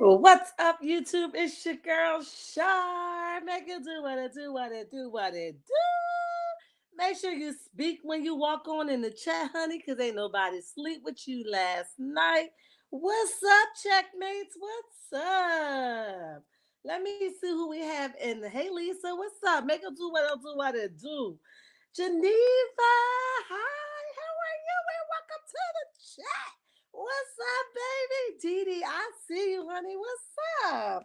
What's up, YouTube? It's your girl, Shar. Make it do what it do, what it do, what it do. Make sure you speak when you walk on in the chat, honey, because ain't nobody sleep with you last night. What's up, checkmates? What's up? Let me see who we have in. Hey, Lisa, what's up? Make it do what it do, what it do. Geneva, hi, how are you? And welcome to the chat. What's up, baby? Dee Dee, I see you, honey. What's up?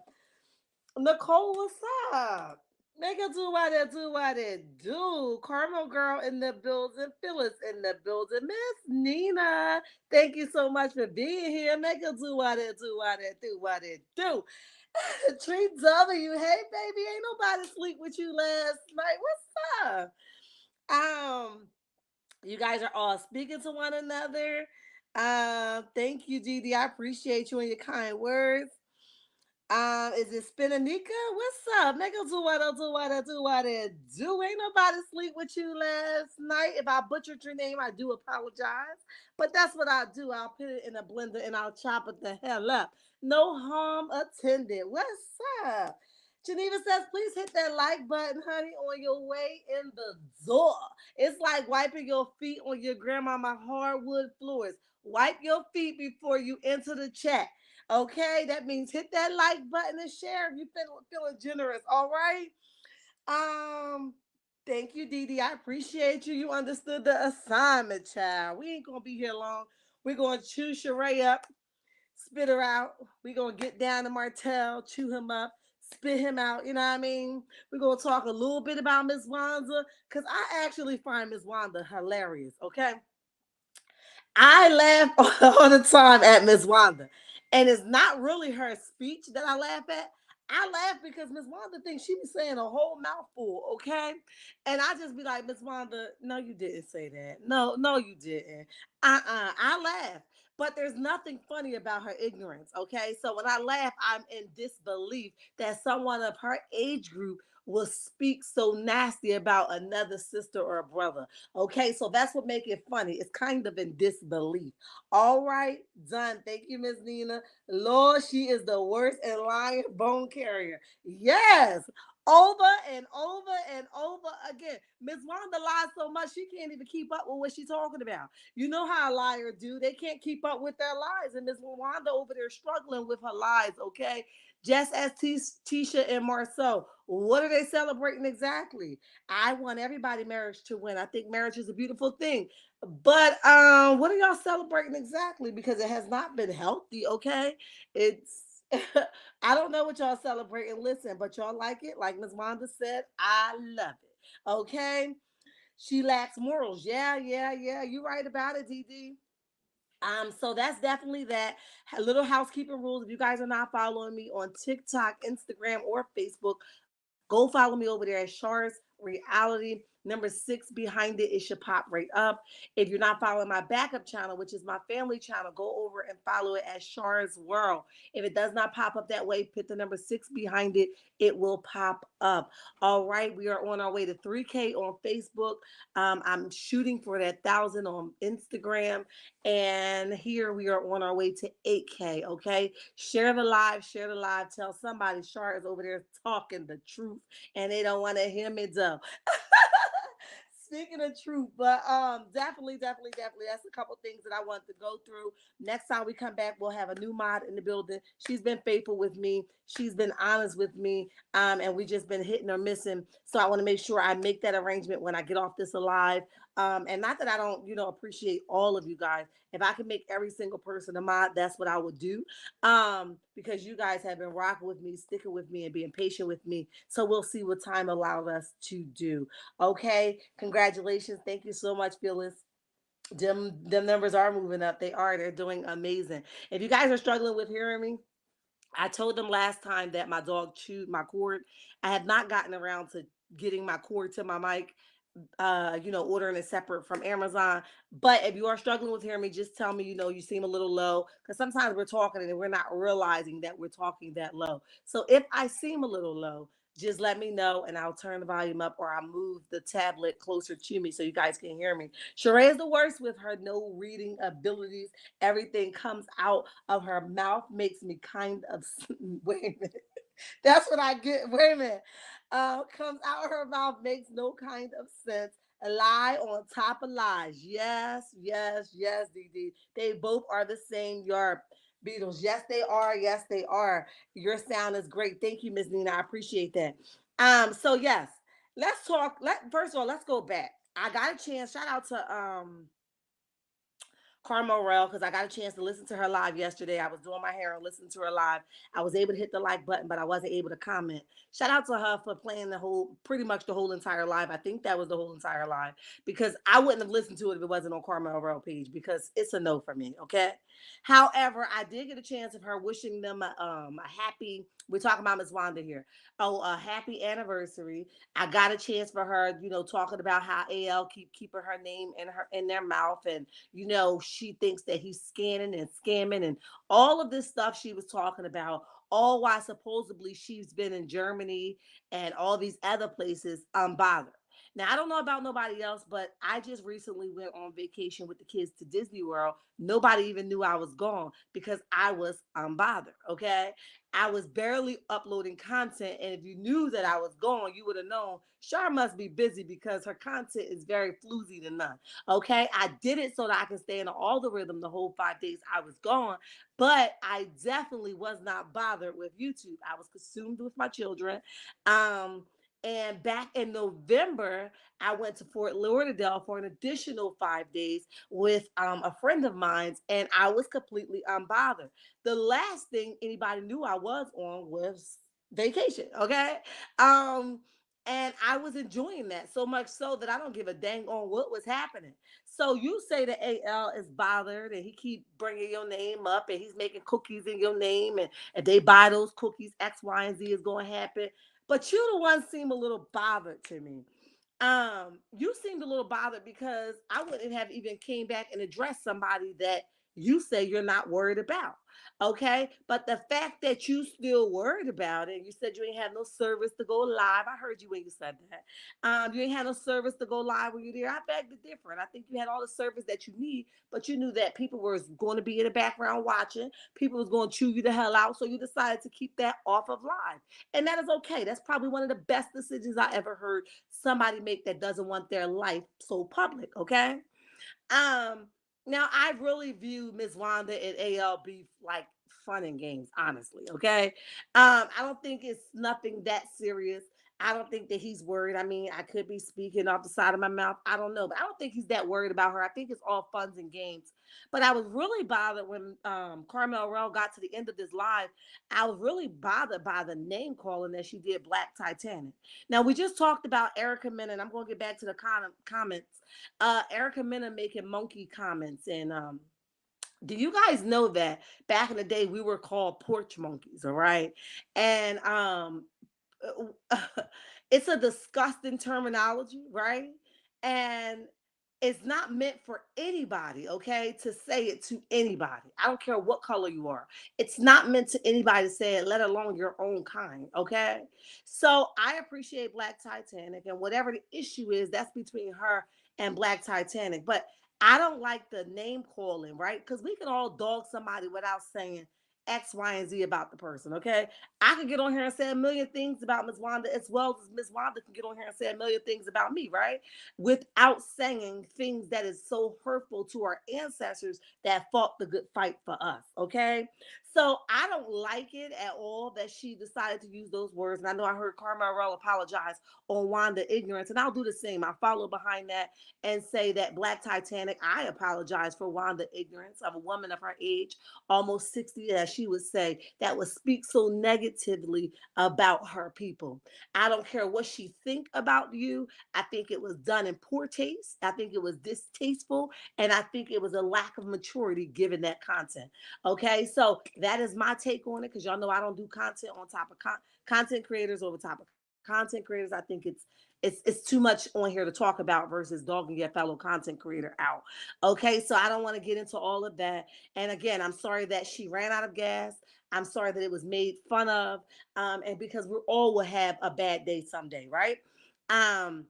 Nicole, what's up? Make it do what it do, what it do. Carmel girl in the building. Phyllis in the building. Miss Nina, thank you so much for being here. Make it do what it do, what it do, what it do. Treat W, hey baby, ain't nobody sleep with you last night. What's up? You guys are all speaking to one another. Thank you, Didi. I appreciate you and your kind words. Is it Spinanika? What's up? Make do what I do, what I do, what I do. Ain't nobody sleep with you last night. If I butchered your name, I do apologize. But that's what I'll do. I'll put it in a blender and I'll chop it the hell up. No harm attended. What's up? Geneva says, please hit that like button, honey, on your way in the door. It's like wiping your feet on your grandmama hardwood floors. Wipe your feet before you enter the chat. Okay, that means hit that like button and share if you feeling generous. All right. Um, Thank you, Dee Dee. I appreciate you. You understood the assignment, child. We ain't gonna be here long. We're gonna chew Sheree up, spit her out. We're gonna get down to Martell, chew him up, spit him out. You know what I mean? We're gonna talk a little bit about Miss Wanda, because I actually find Miss Wanda hilarious. Okay. I laugh all the time at Miss Wanda. And it's not really her speech that I laugh at. I laugh because Miss Wanda thinks she be saying a whole mouthful, okay? And I just be like, Miss Wanda, no, you didn't say that. No, no, you didn't. I laugh. But there's nothing funny about her ignorance, okay? So when I laugh, I'm in disbelief that someone of her age group will speak so nasty about another sister or a brother. Okay, so that's what make it funny. It's kind of in disbelief. All right, done. Thank you, Miss Nina. Lord, she is the worst and lying bone carrier. Yes. Over and over and over again. Miss Wanda lies so much she can't even keep up with what she's talking about. You know how a liar do. They can't keep up with their lies. And Miss Wanda over there struggling with her lies, okay? Just as Tisha and Marceau. What are they celebrating exactly? I want everybody marriage to win. I think marriage is a beautiful thing. But what are y'all celebrating exactly? Because it has not been healthy, okay? It's I don't know what y'all celebrating. Listen, but y'all like it. Like Miss Wanda said, I love it. Okay. She lacks morals. Yeah, yeah, yeah. You right about it, DD. So that's definitely that. Little housekeeping rules. If you guys are not following me on TikTok, Instagram, or Facebook, go follow me over there at Shar's Reality. Number 6 behind it, it should pop right up. If you're not following my backup channel, which is my family channel, go over and follow it at Shar's World. If it does not pop up that way, put the number 6 behind it. It will pop up. All right, we are on our way to 3K on Facebook. I'm shooting for that 1,000 on Instagram. And here we are on our way to 8K. Okay. Share the live, share the live. Tell somebody Shar is over there talking the truth and they don't want to hear me though. Speaking of truth, but definitely, that's a couple things that I want to go through. Next time we come back, we'll have a new mod in the building. She's been faithful with me. She's been honest with me, and we just been hitting or missing. So I want to make sure I make that arrangement when I get off this alive. And not that I don't, appreciate all of you guys. If I can make every single person a mod, that's what I would do. Because you guys have been rocking with me, sticking with me, and being patient with me. So we'll see what time allowed us to do. Okay, congratulations. Thank you so much, Phyllis. Them numbers are moving up. They are. They're doing amazing. If you guys are struggling with hearing me, I told them last time that my dog chewed my cord. I have not gotten around to getting my cord to my mic, ordering it separate from Amazon. But if you are struggling with hearing me, just tell me, you seem a little low. Because sometimes we're talking and we're not realizing that we're talking that low. So if I seem a little low, just let me know and I'll turn the volume up or I'll move the tablet closer to me so you guys can hear me. Sheree is the worst with her no reading abilities. Everything comes out of her mouth, makes me kind of wait a minute. That's what I get. Wait a minute. Comes out of her mouth, makes no kind of sense. A lie on top of lies. Yes, yes, yes, DD. They both are the same. Your Beatles. Yes, they are. Yes, they are. Your sound is great. Thank you, Miss Nina. I appreciate that. So yes, let's talk. First of all, let's go back. I got a chance. Shout out to Carmorel because I got a chance to listen to her live yesterday. I was doing my hair and listening to her live. I was able to hit the like button, but I wasn't able to comment. Shout out to her for playing pretty much the whole entire live. I think that was the whole entire live because I wouldn't have listened to it if it wasn't on Carmorel page because it's a no for me. Okay. However, I did get a chance of her wishing them a happy. We're talking about Miss Wanda here. Oh, a happy anniversary. I got a chance for her, talking about how AL keeping her name in their mouth and she thinks that he's scanning and scamming and all of this stuff she was talking about, all while supposedly she's been in Germany and all these other places unbothered. Now, I don't know about nobody else, but I just recently went on vacation with the kids to Disney World. Nobody even knew I was gone because I was unbothered, okay? I was barely uploading content, and if you knew that I was gone, you would have known Shar must be busy because her content is very floozy to none. Okay, I did it so that I can stay in all the rhythm the whole 5 days I was gone, but I definitely was not bothered with YouTube. I was consumed with my children. Um, and back in November, I went to Fort Lauderdale for an additional 5 days with a friend of mine's, and I was completely unbothered. The last thing anybody knew I was on was vacation. Okay. Um, and I was enjoying that so much so that I don't give a dang on what was happening. So you say that AL is bothered and he keep bringing your name up and he's making cookies in your name and if they buy those cookies, X, Y, and Z is going to happen. But you the one seem a little bothered to me. You seemed a little bothered because I wouldn't have even came back and addressed somebody that you say you're not worried about. Okay. But the fact that you still worried about it, you said you ain't have no service to go live. I heard you when you said that. You ain't had no service to go live when you're there. I beg to differ. And I think you had all the service that you need, but you knew that people were going to be in the background watching. People was going to chew you the hell out. So you decided to keep that off of live. And that is okay. That's probably one of the best decisions I ever heard somebody make that doesn't want their life so public. Okay. Um, Now I really view Miss Wanda and AL beef like fun and games, honestly. Okay. I don't think it's nothing that serious. I don't think that he's worried. I mean, I could be speaking off the side of my mouth. I don't know, but I don't think he's that worried about her. I think it's all funs and games. But I was really bothered when Carmel Rell got to the end of this live. I was really bothered by the name calling that she did Black Titanic. Now we just talked about Erica Mena, and I'm going to get back to the comments. Erica Mena making monkey comments and do you guys know that back in the day we were called porch monkeys, all right? And it's a disgusting terminology, right? And it's not meant for anybody, okay, to say it to anybody. I don't care what color you are. It's not meant to anybody to say it, let alone your own kind, okay? So I appreciate Black Titanic, and whatever the issue is, that's between her and Black Titanic. But I don't like the name calling, right? Because we can all dog somebody without saying X, Y, and Z about the person, okay? I could get on here and say a million things about Miss Wanda as well as Miss Wanda can get on here and say a million things about me, right? Without saying things that is so hurtful to our ancestors that fought the good fight for us, okay? So I don't like it at all that she decided to use those words. And I know I heard Carmel apologize on Wanda ignorance, and I'll do the same. I follow behind that and say that Black Titanic, I apologize for Wanda ignorance of a woman of her age, almost 60, as she would say, that would speak so negatively about her people. I don't care what she think about you. I think it was done in poor taste. I think it was distasteful. And I think it was a lack of maturity given that content. Okay. So that is my take on it because y'all know I don't do content on top of content creators over top of content creators. I think it's too much on here to talk about versus dogging your fellow content creator out. Okay, so I don't want to get into all of that. And again, I'm sorry that she ran out of gas. I'm sorry that it was made fun of. And because we all will have a bad day someday, right? Um,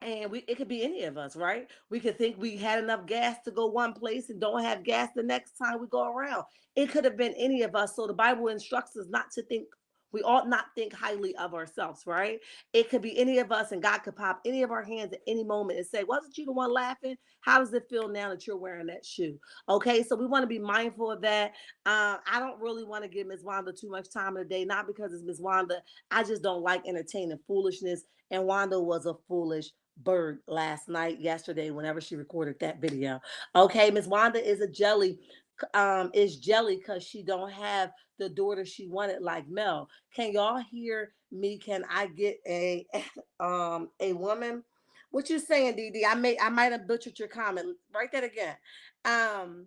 and it could be any of us, right? We could think we had enough gas to go one place and don't have gas the next time we go around. It could have been any of us. So the Bible instructs us not to think, we ought not think highly of ourselves, right? It could be any of us, and God could pop any of our hands at any moment and say, wasn't you the one laughing? How does it feel now that you're wearing that shoe? Okay, so we want to be mindful of that. I don't really want to give Miss Wanda too much time of the day, not because it's Miss Wanda. I just don't like entertaining foolishness, and Wanda was a foolish bird last night, yesterday, whenever she recorded that video. Okay, Miss Wanda is a jelly, is jelly because she don't have the daughter she wanted like Mel. Can y'all hear me? Can I get a woman? What you saying, Dee? I might have butchered your comment. Write that again. Um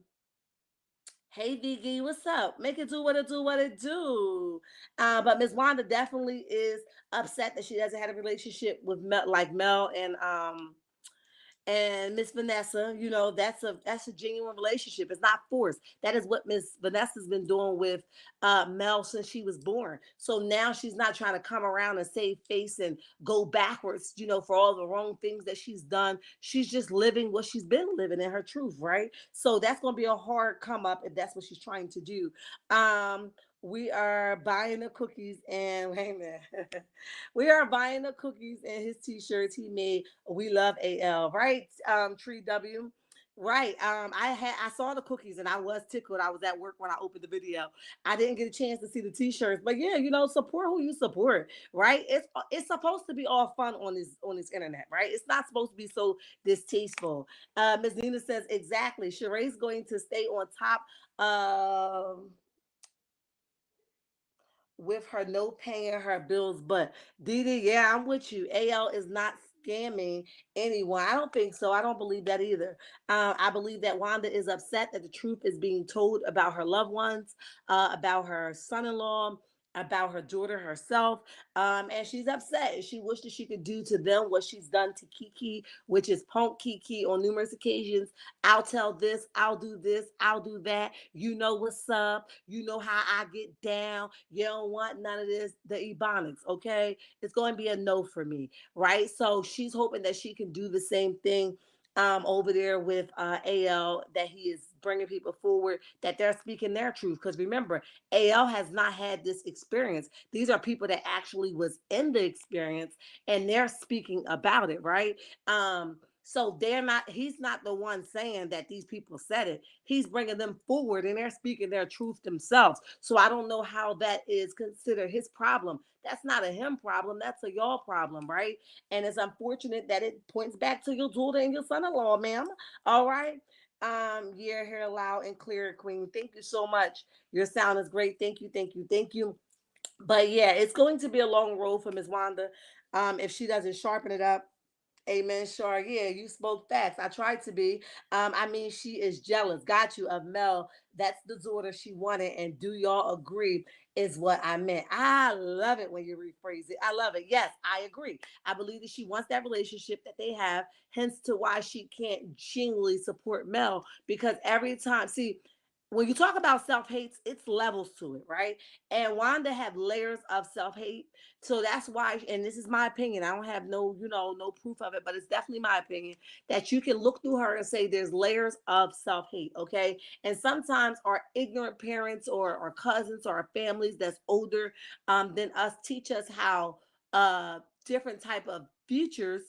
Hey VG, what's up? Make it do what it do, what it do. But Miss Wanda definitely is upset that she doesn't have a relationship with Mel, like Mel and Miss Vanessa. You know, that's a genuine relationship. It's not forced. That is what Miss Vanessa's been doing with Mel since she was born. So now she's not trying to come around and save face and go backwards, you know, for all the wrong things that she's done. She's just living what she's been living in her truth, right? So that's gonna be a hard come up if that's what she's trying to do. We are buying the cookies and wait a minute. We are buying the cookies and his t-shirts he made. We love AL, right? Tree W. Right. I saw the cookies and I was tickled. I was at work when I opened the video. I didn't get a chance to see the t-shirts, but yeah, you know, support who you support, right? It's supposed to be all fun on this internet, right? It's not supposed to be so distasteful. Ms. Nina says exactly. Sheree's going to stay on top. With her no paying her bills. But Didi, yeah, I'm with you. AL is not scamming anyone. I don't think so. I don't believe that either. I believe that Wanda is upset that the truth is being told about her loved ones, about her son-in-law, about her daughter herself, and she's upset. She wishes she could do to them what she's done to Kiki, which is punk Kiki on numerous occasions. I'll tell this, I'll do that. You know what's up. You know how I get down. You don't want none of this, the Ebonics, okay? It's going to be a no for me, right? So she's hoping that she can do the same thing over there with AL, that he is bringing people forward, that they're speaking their truth. Because remember, AL has not had this experience. These are people that actually was in the experience and they're speaking about it, right? So they're not, he's not the one saying that these people said it. He's bringing them forward and they're speaking their truth themselves. So I don't know how that is considered his problem. That's not a him problem. That's a y'all problem, right? And it's unfortunate that it points back to your daughter and your son-in-law, ma'am. All right. Yeah, here loud and clear, Queen. Thank you so much. Your sound is great. Thank you, thank you, thank you. But yeah, it's going to be a long road for Miss Wanda. If she doesn't sharpen it up. Amen, Shar. Yeah, you spoke facts. I tried to be. I mean, she is jealous. Got you of Mel. That's the daughter she wanted. And do y'all agree? Is what I meant. I love it when you rephrase it. I love it. Yes, I agree. I believe that she wants that relationship that they have. Hence to why she can't genuinely support Mel because every time, see, when you talk about self-hate, it's levels to it, right? And Wanda have layers of self-hate. So that's why, and this is my opinion. I don't have no, you know, no proof of it, but it's definitely my opinion that you can look through her and say there's layers of self-hate, okay? And sometimes our ignorant parents or our cousins or our families that's older than us teach us how different type of features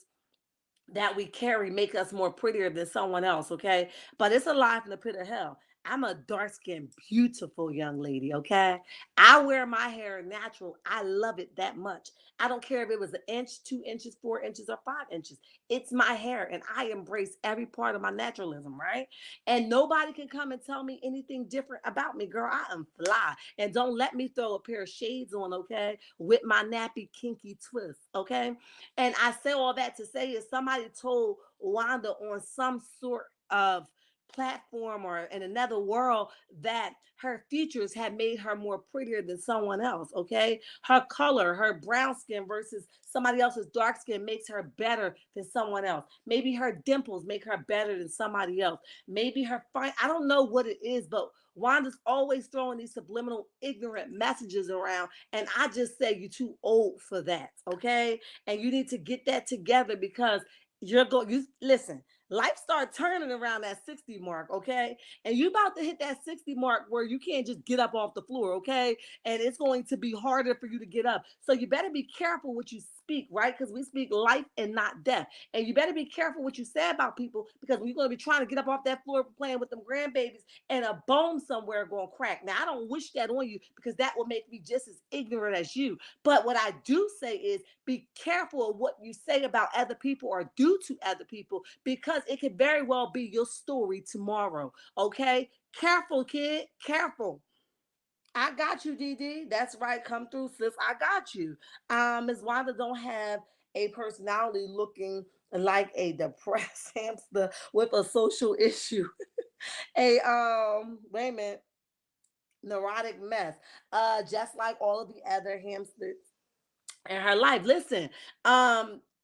that we carry make us more prettier than someone else, okay? But it's a lie from the pit of hell. I'm a dark skinned, beautiful young lady, okay? I wear my hair natural. I love it that much. I don't care if it was an inch, 2 inches, 4 inches, or 5 inches. It's my hair, and I embrace every part of my naturalism, right? And nobody can come and tell me anything different about me, girl. I am fly. And don't let me throw a pair of shades on, okay? With my nappy, kinky twist, okay? And I say all that to say is somebody told Wanda on some sort of platform or in another world that her features have made her more prettier than someone else. Okay, her color, her brown skin versus somebody else's dark skin makes her better than someone else. Maybe her dimples make her better than somebody else. Maybe her fine, I don't know what it is, but Wanda's always throwing these subliminal ignorant messages around, and I just say you're too old for that. Okay, and you need to get that together because you're going, you listen, life start turning around that 60 mark. Okay, and you about to hit that 60 mark where you can't just get up off the floor. Okay, and it's going to be harder for you to get up, so you better be careful what you speak, right? Because we speak life and not death. And you better be careful what you say about people, because when you're going to be trying to get up off that floor playing with them grandbabies and a bone somewhere going to crack. Now, I don't wish that on you, because that will make me just as ignorant as you. But what I do say is be careful of what you say about other people or do to other people, because it could very well be your story tomorrow. Okay? Careful, kid. Careful. I got you, DD. That's right. Come through, sis. I got you. Ms. Wanda don't have a personality looking like a depressed hamster with a social issue. A wait a minute, neurotic mess. Just like all of the other hamsters in her life. Listen,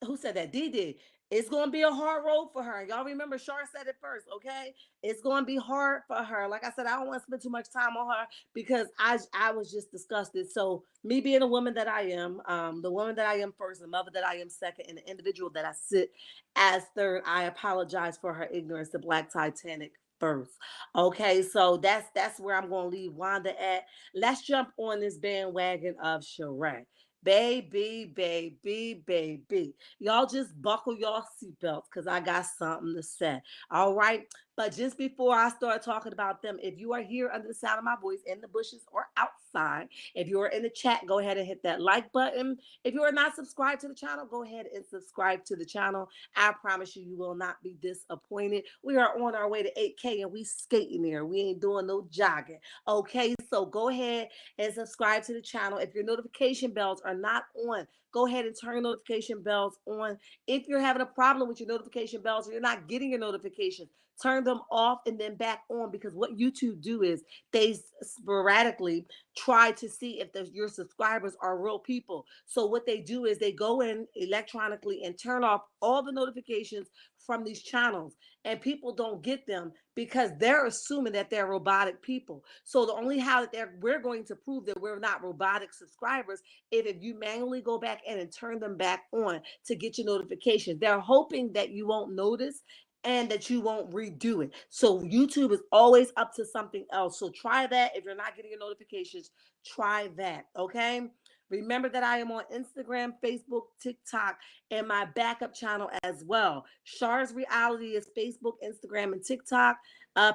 who said that? Dee Dee. It's gonna be a hard road for her. Y'all remember Shar said it first, okay? It's gonna be hard for her. Like I said, I don't want to spend too much time on her because I was just disgusted. So me being a woman that I am, the woman that I am first, the mother that I am second, and the individual that I sit as third, I apologize for her ignorance to Black Titanic first. Okay, so that's where I'm gonna leave Wanda at. Let's jump on this bandwagon of Sheree. Baby, baby, baby. Y'all just buckle y'all seatbelts because I got something to say. All right. But just before I start talking about them, if you are here under the sound of my voice in the bushes or outside, if you are in the chat, go ahead and hit that like button. If you are not subscribed to the channel, go ahead and subscribe to the channel. I promise you, you will not be disappointed. We are on our way to 8K and we skating there. We ain't doing no jogging. Okay, so go ahead and subscribe to the channel. If your notification bells are not on, go ahead and turn notification bells on. If you're having a problem with your notification bells or you're not getting your notifications, turn them off and then back on, because what YouTube do is they sporadically try to see if your subscribers are real people. So what they do is they go in electronically and turn off all the notifications from these channels, and people don't get them because they're assuming that they're robotic people. So the only how that we're going to prove that we're not robotic subscribers if you manually go back in and turn them back on to get your notifications. They're hoping that you won't notice and that you won't redo it. So YouTube is always up to something else. So try that. If you're not getting your notifications, try that. Okay. Remember that I am on Instagram, Facebook, TikTok, and my backup channel as well. Shar's Reality is Facebook, Instagram, and TikTok.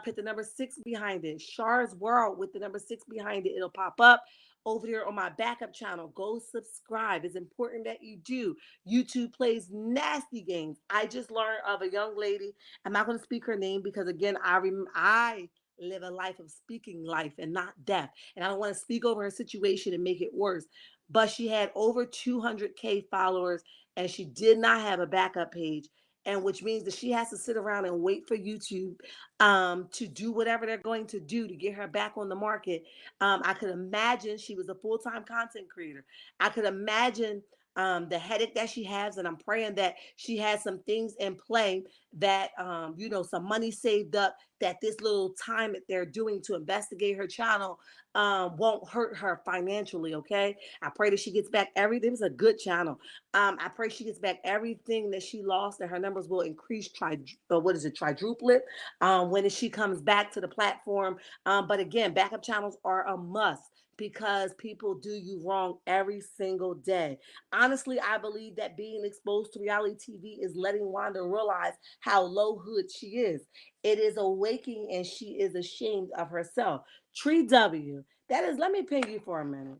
Put the number 6 behind it. Shar's World with the number 6 behind it. It'll pop up over here on my backup channel. Go subscribe. It's important that you do. YouTube plays nasty games. I just learned of a young lady. I'm not going to speak her name because again, I live a life of speaking life and not death. And I don't want to speak over her situation and make it worse. But she had over 200K followers and she did not have a backup page. And which means that she has to sit around and wait for YouTube to do whatever they're going to do to get her back on the market. I could imagine she was a full-time content creator. I could imagine the headache that she has, and I'm praying that she has some things in play that some money saved up, that this little time that they're doing to investigate her channel won't hurt her financially. Okay, I pray that she gets back everything. It was a good channel. I pray she gets back everything that she lost, and her numbers will increase tridruplet when she comes back to the platform. But again, backup channels are a must because people do you wrong every single day. Honestly, I believe that being exposed to reality TV is letting Wanda realize how low hood she is. It is awakening and she is ashamed of herself. Tree W, that is, let me ping you for a minute.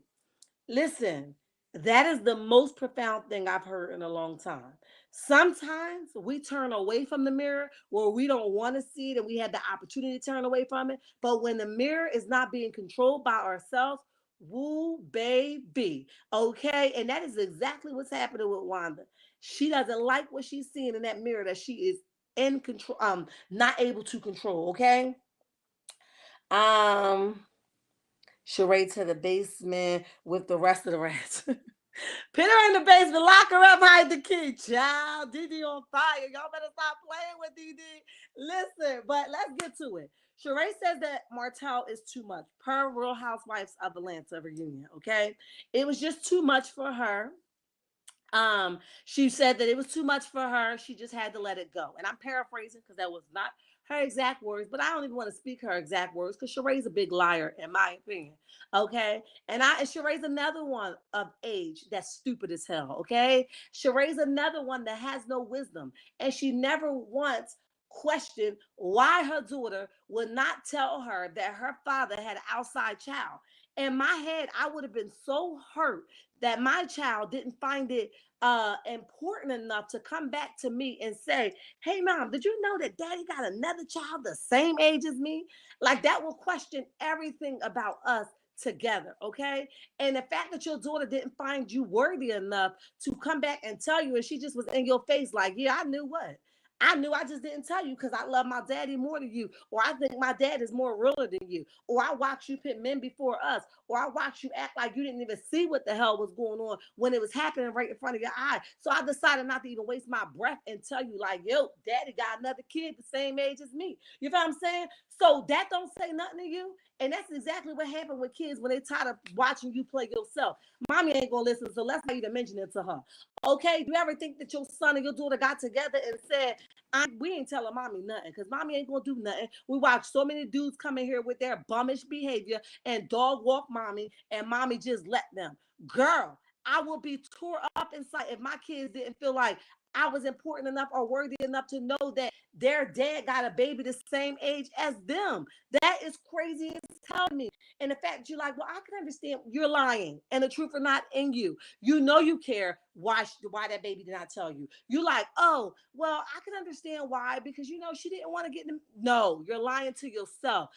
Listen, that is the most profound thing I've heard in a long time. Sometimes we turn away from the mirror where we don't want to see it and we had the opportunity to turn away from it. But when the mirror is not being controlled by ourselves, woo baby. Okay. And that is exactly what's happening with Wanda. She doesn't like what she's seeing in that mirror that she is in control, not able to control. Okay. Um, Sheree to the basement with the rest of the rats. Put her in the basement, lock her up, hide the key. Child, DD on fire. Y'all better stop playing with DD. Listen, but let's get to it. Sheree says that Martel is too much. Per Real Housewives of Atlanta reunion, okay? It was just too much for her. She said that it was too much for her. She just had to let it go. And I'm paraphrasing because that was not her exact words, but I don't even want to speak her exact words because Sheree's a big liar, in my opinion. Okay. And Sheree's another one of age that's stupid as hell. Okay. Sheree's another one that has no wisdom. And she never once questioned why her daughter would not tell her that her father had an outside child. In my head, I would have been so hurt that my child didn't find it important enough to come back to me and say, "Hey, mom, did you know that daddy got another child the same age as me?" Like that will question everything about us together, okay? And the fact that your daughter didn't find you worthy enough to come back and tell you, and she just was in your face, like, "Yeah, I knew what." I knew, I just didn't tell you because I love my daddy more than you, or I think my dad is more realer than you, or I watched you put men before us, or I watched you act like you didn't even see what the hell was going on when it was happening right in front of your eye. So I decided not to even waste my breath and tell you, like, yo, daddy got another kid the same age as me. You know what I'm saying? So that don't say nothing to you. And that's exactly what happened with kids when they tired of watching you play yourself. Mommy ain't gonna listen, so let's not even mention it to her. Okay, you ever think that your son and your daughter got together and said, we ain't telling mommy nothing because mommy ain't gonna do nothing. We watch so many dudes come in here with their bummish behavior and dog walk mommy, and mommy just let them. Girl, I will be tore up inside if my kids didn't feel like I was important enough or worthy enough to know that their dad got a baby the same age as them. That is crazy as hell to me. And the fact that you're like, well, I can understand you're lying and the truth are not in you. You know you care why that baby did not tell you. You like, oh, well, I can understand why because you know she didn't want to get them. No, you're lying to yourself.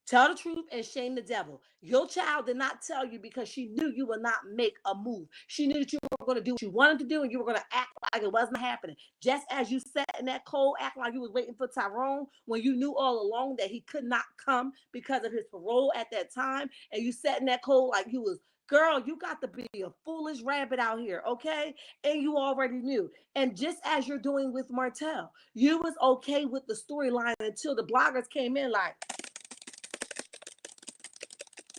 Tell the truth and shame the devil. Your child did not tell you because she knew you would not make a move. She knew that you were going to do what you wanted to do and you were going to act like it wasn't happening. Just as you sat in that cold, acting like you was waiting for Tyrone when you knew all along that he could not come because of his parole at that time. And you sat in that cold like you was, girl, you got to be a foolish rabbit out here, okay? And you already knew. And just as you're doing with Martell, you was okay with the storyline until the bloggers came in like,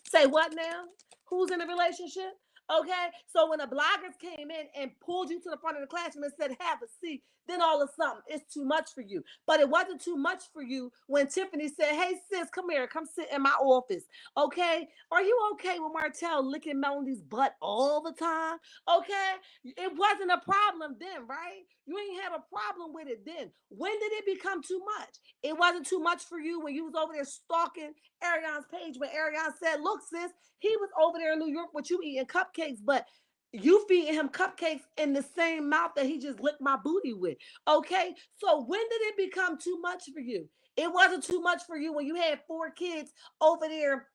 say what now? Who's in a relationship? Okay, so when the bloggers came in and pulled you to the front of the classroom and said, have a seat, then all of a sudden it's too much for you. But it wasn't too much for you when Tiffany said, hey, sis, come here, come sit in my office. Okay, are you okay with Martell licking Melanie's butt all the time? Okay, it wasn't a problem then, right? You ain't have a problem with it then. When did it become too much? It wasn't too much for you when you was over there stalking Arion's page when Arion said, look, sis, he was over there in New York with you eating cupcakes, but you feeding him cupcakes in the same mouth that he just licked my booty with. Okay. So when did it become too much for you? It wasn't too much for you when you had 4 kids over there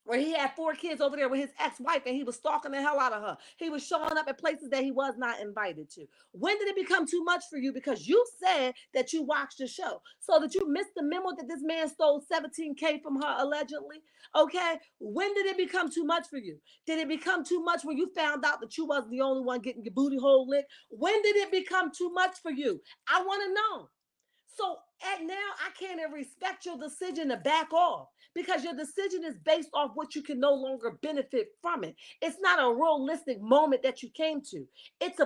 where he had 4 kids over there with his ex-wife and he was stalking the hell out of her. He was showing up at places that he was not invited to. When did it become too much for you? Because you said that you watched the show. So that you missed the memo that this man stole 17K from her allegedly. Okay. When did it become too much for you? Did it become too much when you found out that you wasn't the only one getting your booty hole licked? When did it become too much for you? I want to know. So at now, I can't even respect your decision to back off because your decision is based off what you can no longer benefit from it. It's not a realistic moment that you came to. It's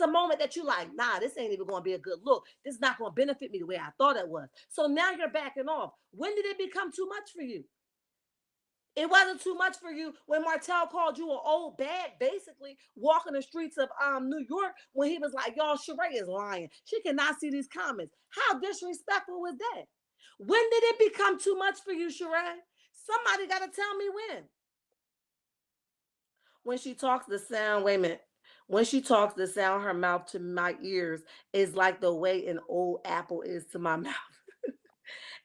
a moment that you like, nah, this ain't even going to be a good look. This is not going to benefit me the way I thought it was. So now you're backing off. When did it become too much for you? It wasn't too much for you when Martel called you an old bag, basically walking the streets of New York when he was like, y'all, Sheree is lying. She cannot see these comments. How disrespectful was that? When did it become too much for you, Sheree? Somebody got to tell me when. When she talks, the sound, wait a minute. When she talks, the sound her mouth to my ears is like the way an old apple is to my mouth.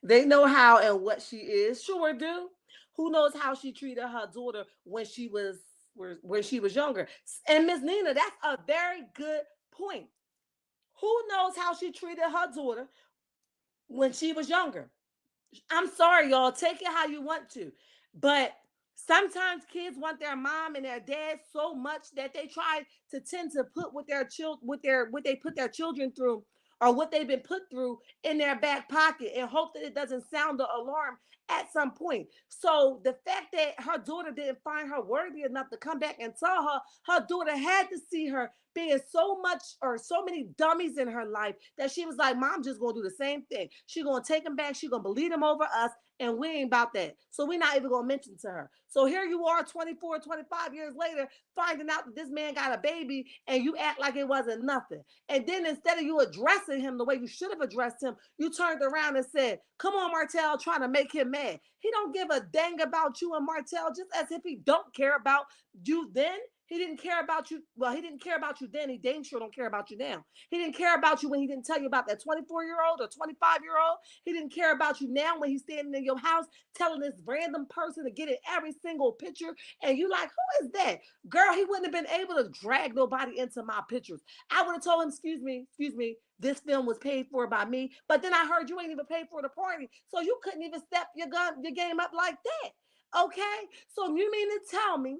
They know how and what she is. Sure do. Who knows how she treated her daughter when she was younger? And Miss Nina, that's a very good point. Who knows how she treated her daughter when she was younger? I'm sorry, y'all. Take it how you want to. But sometimes kids want their mom and their dad so much that they try to tend to put what their child what they put their children through or what they've been put through in their back pocket and hope that it doesn't sound the alarm at some point. So the fact that her daughter didn't find her worthy enough to come back and tell her, her daughter had to see her being so much or so many dummies in her life that she was like, Mom just gonna do the same thing. She gonna take them back, she gonna believe them over us, and we ain't about that. So we're not even gonna mention to her. So here you are 24, 25 years later, finding out that this man got a baby and you act like it wasn't nothing. And then instead of you addressing him the way you should have addressed him, you turned around and said, Come on, Martel, trying to make him mad. He don't give a dang about you and Martel, just as if he don't care about you then. He didn't care about you. Well, he didn't care about you then. He dang sure don't care about you now. He didn't care about you when he didn't tell you about that 24-year-old or 25-year-old. He didn't care about you now when he's standing in your house telling this random person to get in every single picture. And you like, who is that? Girl, he wouldn't have been able to drag nobody into my pictures. I would have told him, excuse me, this film was paid for by me. But then I heard you ain't even paid for the party. So you couldn't even step your game up like that. Okay? So you mean to tell me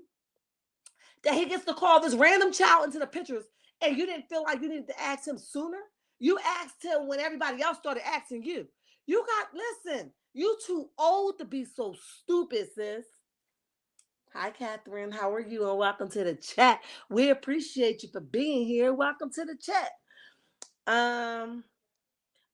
that he gets to call this random child into the pictures and you didn't feel like you needed to ask him sooner? You asked him when everybody else started asking you. Listen, you too old to be so stupid, sis. Hi, Catherine. How are you? And welcome to the chat. We appreciate you for being here. Welcome to the chat. Um,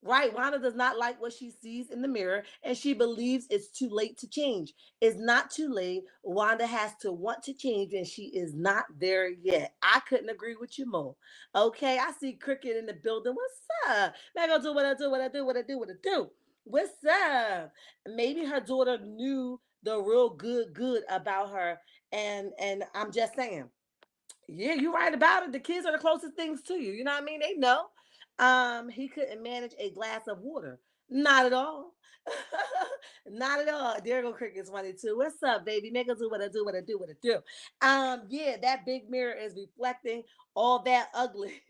Right. Wanda does not like what she sees in the mirror and she believes it's too late to change. It's not too late. Wanda has to want to change and she is not there yet. I couldn't agree with you more. Okay. I see Cricket in the building. What's up? Man, I go do what I do, what I do, what I do, what I do. What's up? Maybe her daughter knew the real good about her. And I'm just saying. Yeah, you're right about it. The kids are the closest things to you. You know what I mean? They know. He couldn't manage a glass of water. Not at all. Not at all. There go Cricket's 22. What's up, baby? Make us do what I do, what I do, what I do. Yeah, that big mirror is reflecting all that ugly.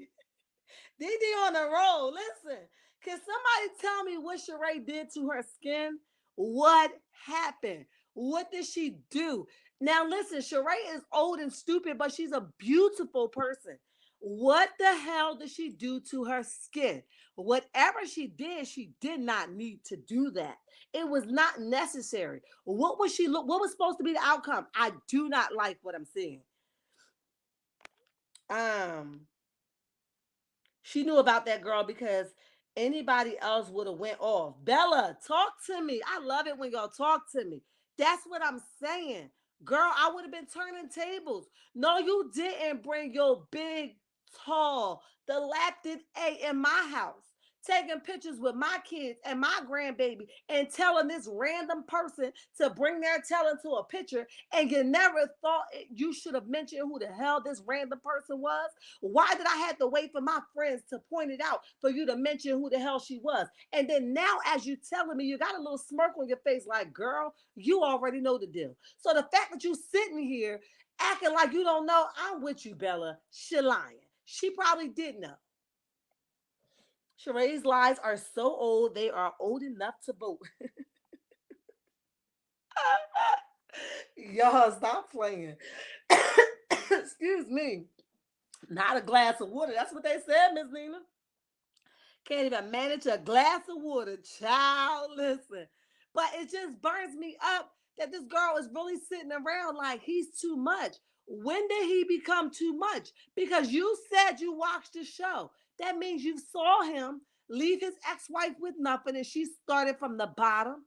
DD on the road. Listen, can somebody tell me what Sheree did to her skin? What happened? What did she do? Now, listen, Sheree is old and stupid, but she's a beautiful person. What the hell did she do to her skin? Whatever she did not need to do that. It was not necessary. What was she look? What was supposed to be the outcome? I do not like what I'm seeing. Um, she knew about that girl because anybody else would have went off. Bella, talk to me. I love it when y'all talk to me. That's what I'm saying. Girl, I would have been turning tables. No, you didn't bring your big, tall, dilapidated A in my house. Taking pictures with my kids and my grandbaby and telling this random person to bring their tail into a picture, and you never thought you should have mentioned who the hell this random person was. Why did I have to wait for my friends to point it out for you to mention who the hell she was? And then now, as you telling me, you got a little smirk on your face, like, girl, you already know the deal. So the fact that you sitting here acting like you don't know, I'm with you, Bella. She lying. She probably did know. Sheree's lies are so old, they are old enough to vote. Y'all, stop playing. Excuse me. Not a glass of water. That's what they said, Miss Nina. Can't even manage a glass of water, child. Listen. But it just burns me up that this girl is really sitting around like he's too much. When did he become too much? Because you said you watched the show. That means you saw him leave his ex wife with nothing and she started from the bottom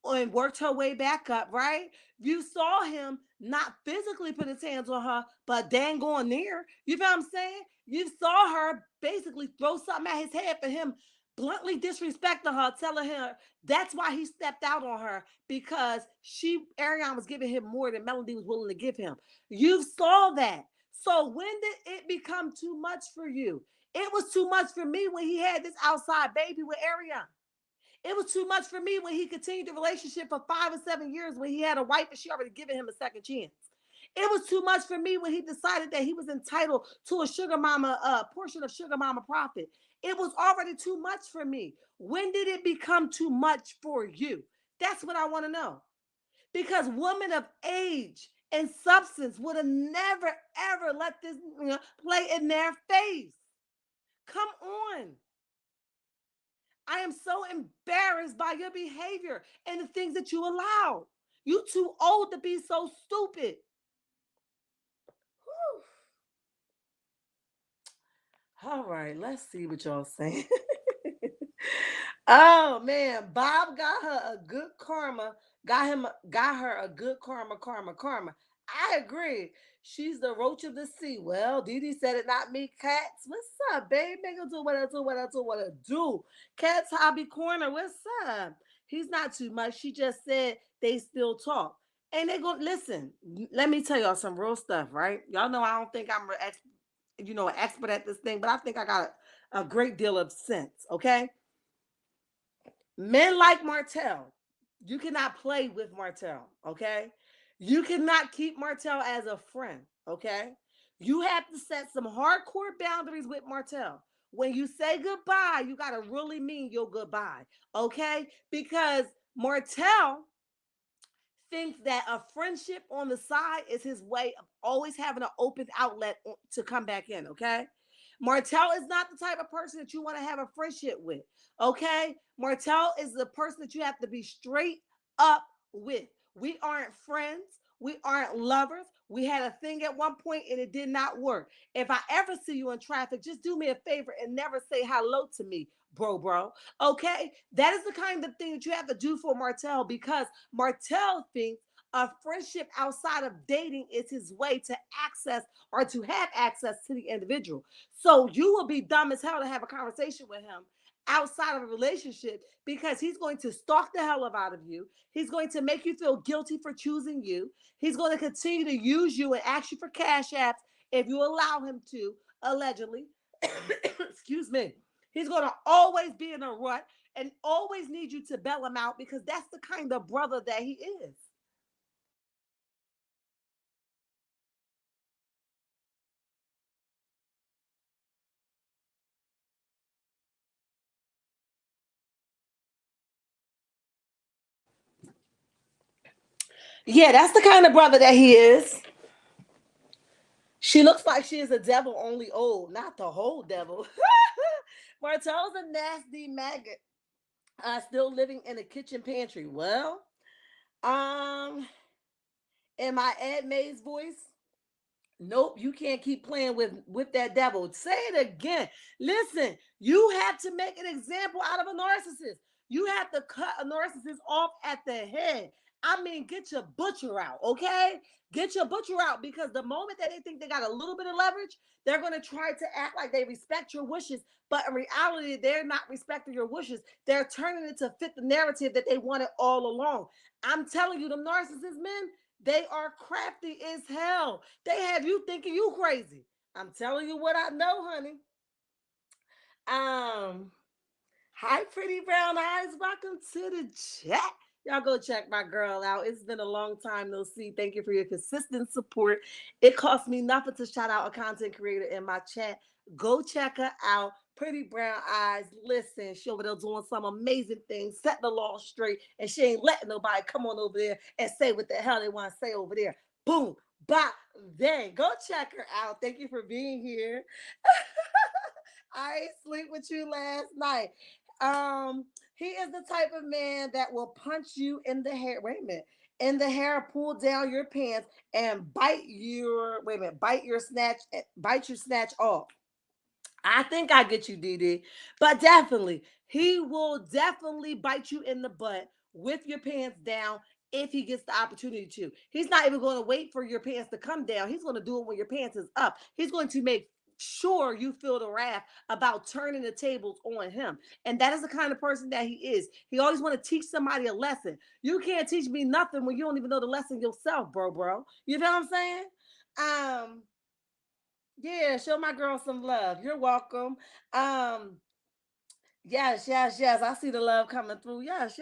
and worked her way back up, right? You saw him not physically put his hands on her, but dang on near. You feel what I'm saying? You saw her basically throw something at his head for him bluntly disrespecting her, telling her that's why he stepped out on her because Ariane was giving him more than Melody was willing to give him. You saw that. So when did it become too much for you? It was too much for me when he had this outside baby with Ariane. It was too much for me when he continued the relationship for 5 or 7 years when he had a wife and she already given him a second chance. It was too much for me when he decided that he was entitled to a sugar mama portion of sugar mama profit. It was already too much for me. When did it become too much for you? That's what I want to know. Because women of age and substance would have never ever let this play in their face. Come on. I am so embarrassed by your behavior and the things that you allow. You too old to be so stupid. Whew. All right, let's see what y'all saying. Oh man, Bob got her a good karma. Got her a good karma. I agree. She's the roach of the sea. Well, Dee Dee said it, not me. Cats, what's up, babe? Make her do what I do, what I do, what I do. Cats Hobby Corner, what's up? He's not too much. She just said they still talk. And they go listen. Let me tell y'all some real stuff, right? Y'all know I don't think I'm an expert at this thing, but I think I got a great deal of sense. Okay, men like Martell, you cannot play with Martell, okay? You cannot keep Martell as a friend, okay? You have to set some hardcore boundaries with Martell. When you say goodbye, you got to really mean your goodbye, okay? Because Martell thinks that a friendship on the side is his way of always having an open outlet to come back in, okay? Martell is not the type of person that you want to have a friendship with, okay? Martell is the person that you have to be straight up with. We aren't friends. We aren't lovers. We had a thing at one point and it did not work. If I ever see you in traffic, just do me a favor and never say hello to me, bro. Okay? That is the kind of thing that you have to do for Martell because Martell thinks a friendship outside of dating is his way to access or to have access to the individual. So you will be dumb as hell to have a conversation with him outside of a relationship because he's going to stalk the hell out of you. He's going to make you feel guilty for choosing you. He's going to continue to use you and ask you for cash apps if you allow him to, allegedly. Excuse me. He's going to always be in a rut and always need you to bail him out because that's the kind of brother that he is. Yeah, that's the kind of brother that he is. She looks like she is a devil, only old, not the whole devil. Martell's a nasty maggot. Still living in a kitchen pantry. Well, um, in my Ed May's voice, nope, you can't keep playing with that devil. Say it again. Listen, you have to make an example out of a narcissist. You have to cut a narcissist off at the head. I mean, get your butcher out, okay? Get your butcher out because the moment that they think they got a little bit of leverage, they're going to try to act like they respect your wishes. But in reality, they're not respecting your wishes. They're turning it to fit the narrative that they wanted all along. I'm telling you, the narcissist men, they are crafty as hell. They have you thinking you crazy. I'm telling you what I know, honey. Um, Hi, pretty brown eyes. Welcome to the chat. Y'all go check my girl out. It's been a long time no see. Thank you for your consistent support. It costs me nothing to shout out a content creator in my chat. Go check her out. Pretty brown eyes. Listen, she over there doing some amazing things, setting the law straight, and she ain't letting nobody come on over there and say what the hell they want to say over there. Boom, bop, dang. Go check her out. Thank you for being here. I ain't sleep with you last night. He is the type of man that will punch you in the hair. Wait a minute. In the hair, pull down your pants and bite your snatch off. I think I get you, DD. But definitely, he will definitely bite you in the butt with your pants down if he gets the opportunity to. He's not even going to wait for your pants to come down. He's going to do it when your pants is up. He's going to make sure you feel the wrath about turning the tables on him. And that is the kind of person that he is. He always want to teach somebody a lesson. You can't teach me nothing when you don't even know the lesson yourself, bro. You know what I'm saying? Um, yeah, show my girl some love. You're welcome. Um, yes. I see the love coming through. Yes.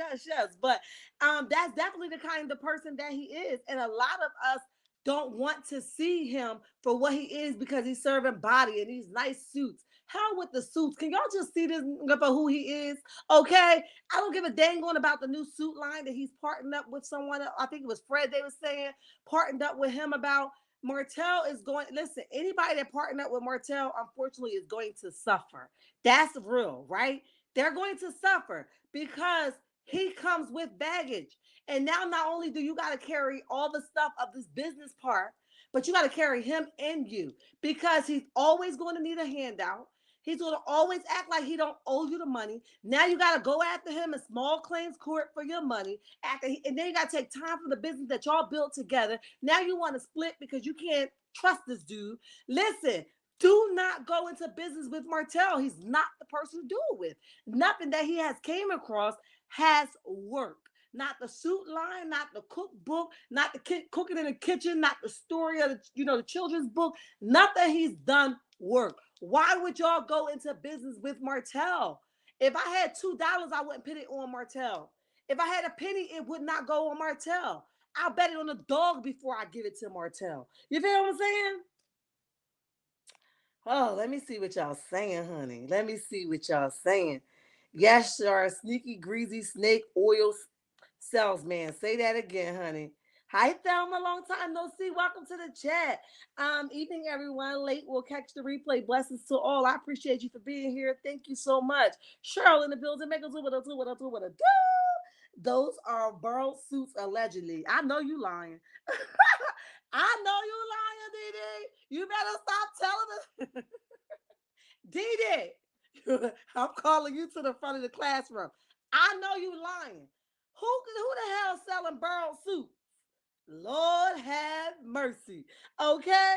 But that's definitely the kind of person that he is. And a lot of us don't want to see him for what he is because he's serving body in these nice suits, Hell with the suits. Can y'all just see this for who he is? Okay. I don't give a dang on about the new suit line that he's partnered up with someone. I think it was Fred they were saying, partnered up with him about. Martell is going, listen, anybody that partnered up with Martell, unfortunately, is going to suffer. That's real, right? They're going to suffer because he comes with baggage. And now not only do you got to carry all the stuff of this business part, but you got to carry him in you because he's always going to need a handout. He's going to always act like he don't owe you the money. Now you got to go after him in small claims court for your money. And then you got to take time from the business that y'all built together. Now you want to split because you can't trust this dude. Listen, do not go into business with Martell. He's not the person to do it with. Nothing that he has came across has worked. Not the suit line, not the cookbook, not the cooking in the kitchen, not the story of the children's book. Nothing he's done work. Why would y'all go into business with Martell? If I had $2, I wouldn't put it on Martell. If I had a penny, it would not go on Martell. I'll bet it on a dog before I give it to Martell. You feel what I'm saying? Oh, let me see what y'all saying, honey. Let me see what y'all saying. Yes, sir. Sneaky, greasy snake oil salesman. Say that again, honey. Hi, Thelma. Long time no see. Welcome to the chat. Evening, everyone. Late will catch the replay. Blessings to all. I appreciate you for being here. Thank you so much. Cheryl in the building. Make us do what I do, what I do, what I do. Those are borrowed suits, allegedly. I know you lying. I know you lying, Dee. You better stop telling us. Dee, I'm calling you to the front of the classroom. I know you lying. Who the hell selling borrowed suits? Lord have mercy. Okay?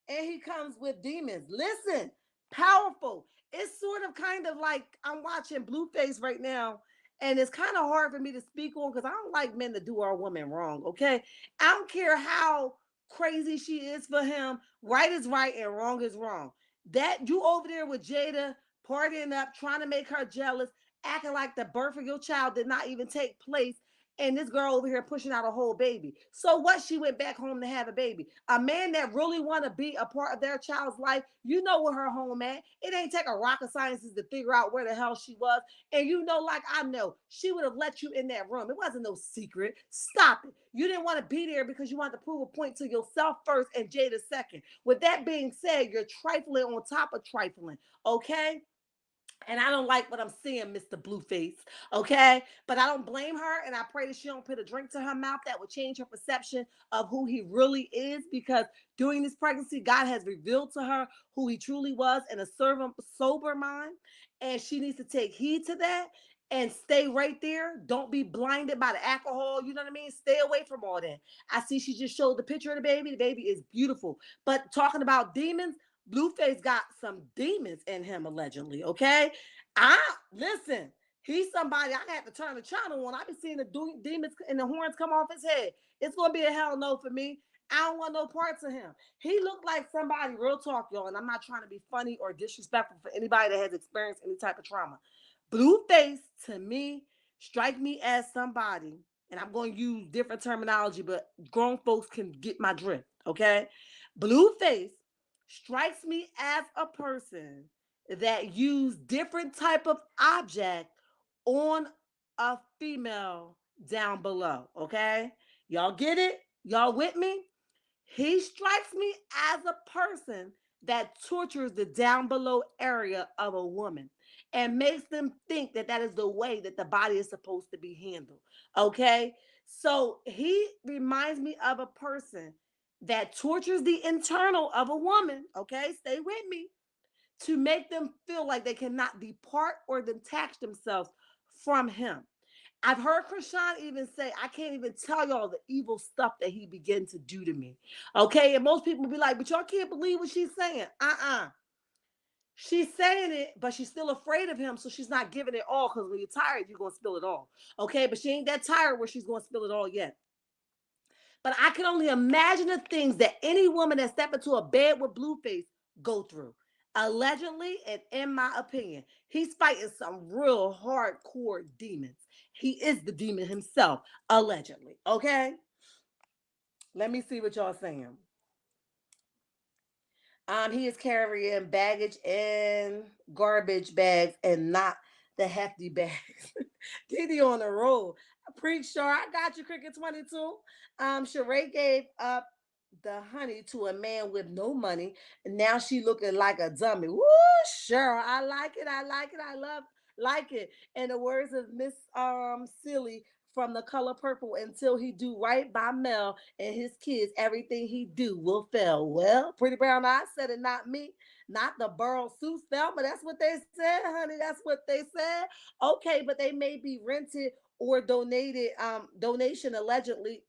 And he comes with demons. Listen, powerful. It's sort of kind of like I'm watching Blueface right now, and it's kind of hard for me to speak on because I don't like men to do our woman wrong. Okay? I don't care how crazy she is for him. Right is right and wrong is wrong. That you over there with Jada partying up, trying to make her jealous, acting like the birth of your child did not even take place, and this girl over here pushing out a whole baby. So what? She went back home to have a baby. A man that really want to be a part of their child's life, you know where her home at. It ain't take a rocket scientist to figure out where the hell she was. And you know, like I know, she would have let you in that room. It wasn't no secret. Stop it. You didn't want to be there because you wanted to prove a point to yourself first and Jada second. With that being said, you're trifling on top of trifling. Okay? And I don't like what I'm seeing, Mr. Blueface. Okay. But I don't blame her. And I pray that she don't put a drink to her mouth that would change her perception of who he really is. Because during this pregnancy, God has revealed to her who he truly was in a sober mind. And she needs to take heed to that and stay right there. Don't be blinded by the alcohol. You know what I mean? Stay away from all that. I see she just showed the picture of the baby. The baby is beautiful. But talking about demons, Blueface got some demons in him allegedly. Okay, I listen. He's somebody I have to turn the channel on. I be seeing the demons and the horns come off his head. It's gonna be a hell no for me. I don't want no parts of him. He looked like somebody, real talk, y'all, and I'm not trying to be funny or disrespectful for anybody that has experienced any type of trauma. Blueface to me strike me as somebody, and I'm going to use different terminology, but grown folks can get my drift. Okay, Blueface strikes me as a person that used different type of object on a female down below. Okay, y'all get it? Y'all with me? He strikes me as a person that tortures the down below area of a woman and makes them think that that is the way that the body is supposed to be handled. Okay. So he reminds me of a person that tortures the internal of a woman. Okay. Stay with me to make them feel like they cannot depart or detach themselves from him. I've heard Krishan even say, I can't even tell y'all the evil stuff that he began to do to me. Okay. And most people be like, but y'all can't believe what she's saying. She's saying it, but she's still afraid of him. So she's not giving it all because when you're tired, you're going to spill it all. Okay. But she ain't that tired where she's going to spill it all yet. But I can only imagine the things that any woman that step into a bed with Blueface go through. Allegedly, and in my opinion, he's fighting some real hardcore demons. He is the demon himself, allegedly. Okay? Let me see what y'all saying. He is carrying baggage and garbage bags and not the hefty bags. Diddy on the road. Preach, sure. I got you, Cricket 22. Sheree gave up the honey to a man with no money. And now she looking like a dummy. Woo, sure. I like it. I like it. I love like it. In the words of Miss Silly from The Color Purple, until he do right by Mel and his kids, everything he do will fail. Well, Pretty Brown Eyes said it, not me, not the Burl Seuss Thelma. That's what they said, honey. That's what they said. Okay, but they may be rented or donated, donation allegedly.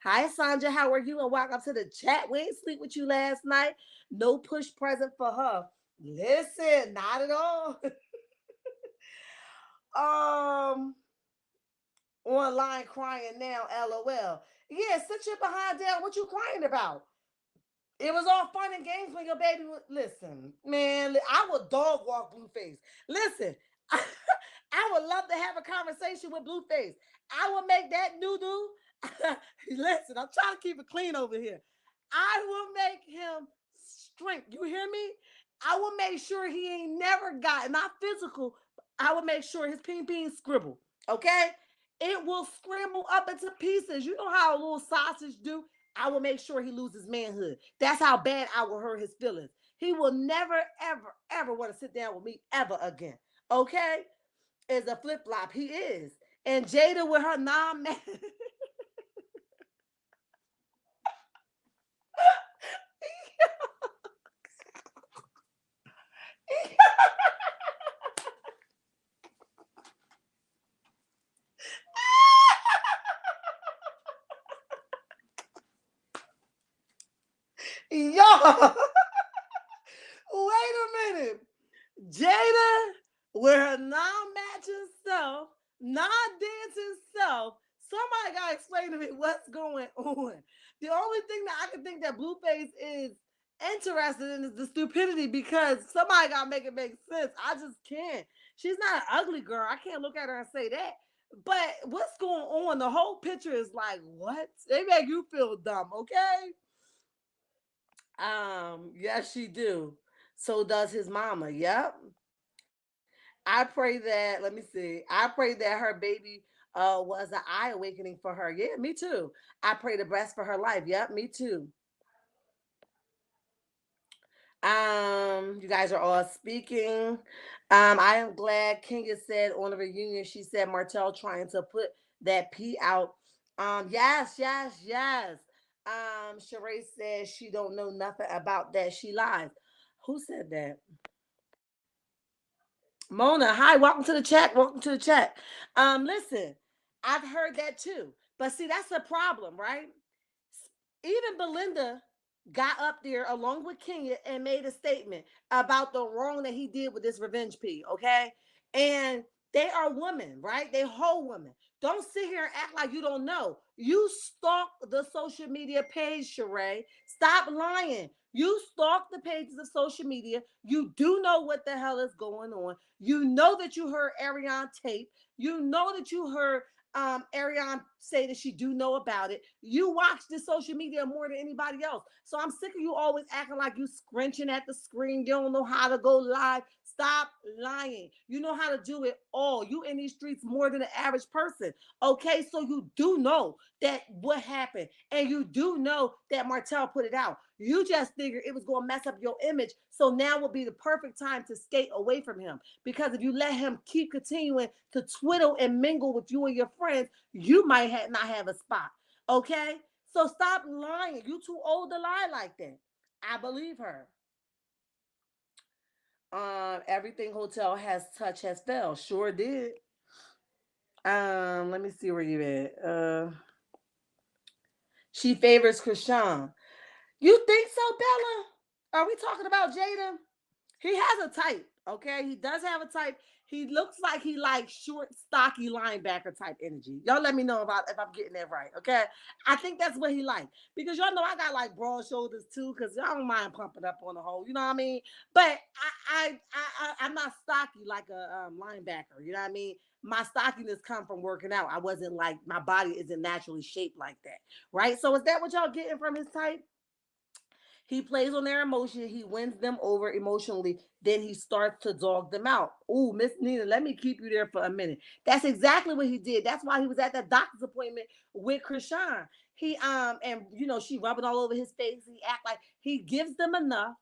Hi, Sandra. How are you? And welcome to the chat. We ain't sleep with you last night. No push present for her. Listen, not at all. um, Online crying now, LOL. Yeah, sit your behind down. What you crying about? It was all fun and games when your baby was. Listen, man, I would dog walk Blueface. Listen, I would love to have a conversation with Blueface. I will make that noodle. Listen, I'm trying to keep it clean over here. I will make him strength. You hear me? I will make sure he ain't never got, not physical. I will make sure his ping ping scribble. Okay? It will scramble up into pieces. You know how a little sausage do? I will make sure he loses manhood. That's how bad I will hurt his feelings. He will never, ever, ever want to sit down with me ever again. Okay? Is a flip flop. He is. And Jada with her non-man. Y'all, wait a minute. Jada, with her non-matching self, non-dancing self, somebody gotta explain to me what's going on. The only thing that I can think that Blueface is interested in is the stupidity, because somebody gotta make it make sense. I just can't. She's not an ugly girl. I can't look at her and say that. But what's going on? The whole picture is like, what? They make you feel dumb, okay? Yes, she do. So does his mama. Yep. I pray that, let me see. I pray that her baby was an eye awakening for her. Yeah, me too. I pray the best for her life. Yep, me too. You guys are all speaking. I am glad Kinga said on the reunion, she said Martell trying to put that pee out. Yes, yes, yes. Sheree says she don't know nothing about that. She lies. Who said that? Mona, hi, welcome to the chat. Welcome to the chat. Listen, I've heard that too. But see, that's the problem, right? Even Belinda got up there along with Kenya and made a statement about the wrong that he did with this revenge P, okay? And they are women, right? They whole women. Don't sit here and act like you don't know. You stalk the social media page, Sheree. Stop lying. You stalk the pages of social media. You do know what the hell is going on. You know that you heard Ariane tape. You know that you heard Ariane say that she do know about it. You watch the social media more than anybody else. So I'm sick of you always acting like you scrunching at the screen. You don't know how to go live. Stop lying. You know how to do it all. You in these streets more than the average person. Okay, so you do know that what happened, and you do know that Martell put it out. You just figured it was going to mess up your image. So now would be the perfect time to skate away from him. Because if you let him keep continuing to twiddle and mingle with you and your friends, you might not have a spot. Okay? So stop lying. You too old to lie like that. I believe her. Everything hotel has touched has fell. Sure did. Let me see where you at. She favors Krishan. You think so, Bella? Are we talking about Jada? He has a type, okay? He does have a type. He looks like he likes short, stocky linebacker type energy. Y'all let me know if I'm getting that right, okay? I think that's what he likes. Because y'all know I got like broad shoulders too, because y'all don't mind pumping up on the hole, you know what I mean? But I'm not stocky like a linebacker, you know what I mean? My stockiness come from working out. I wasn't like, my body isn't naturally shaped like that, right? So is that what y'all getting from his type? He plays on their emotion. He wins them over emotionally. Then he starts to dog them out. Ooh, Miss Nina, let me keep you there for a minute. That's exactly what he did. That's why he was at that doctor's appointment with Krishan. He and she rubbing all over his face. He act like he gives them enough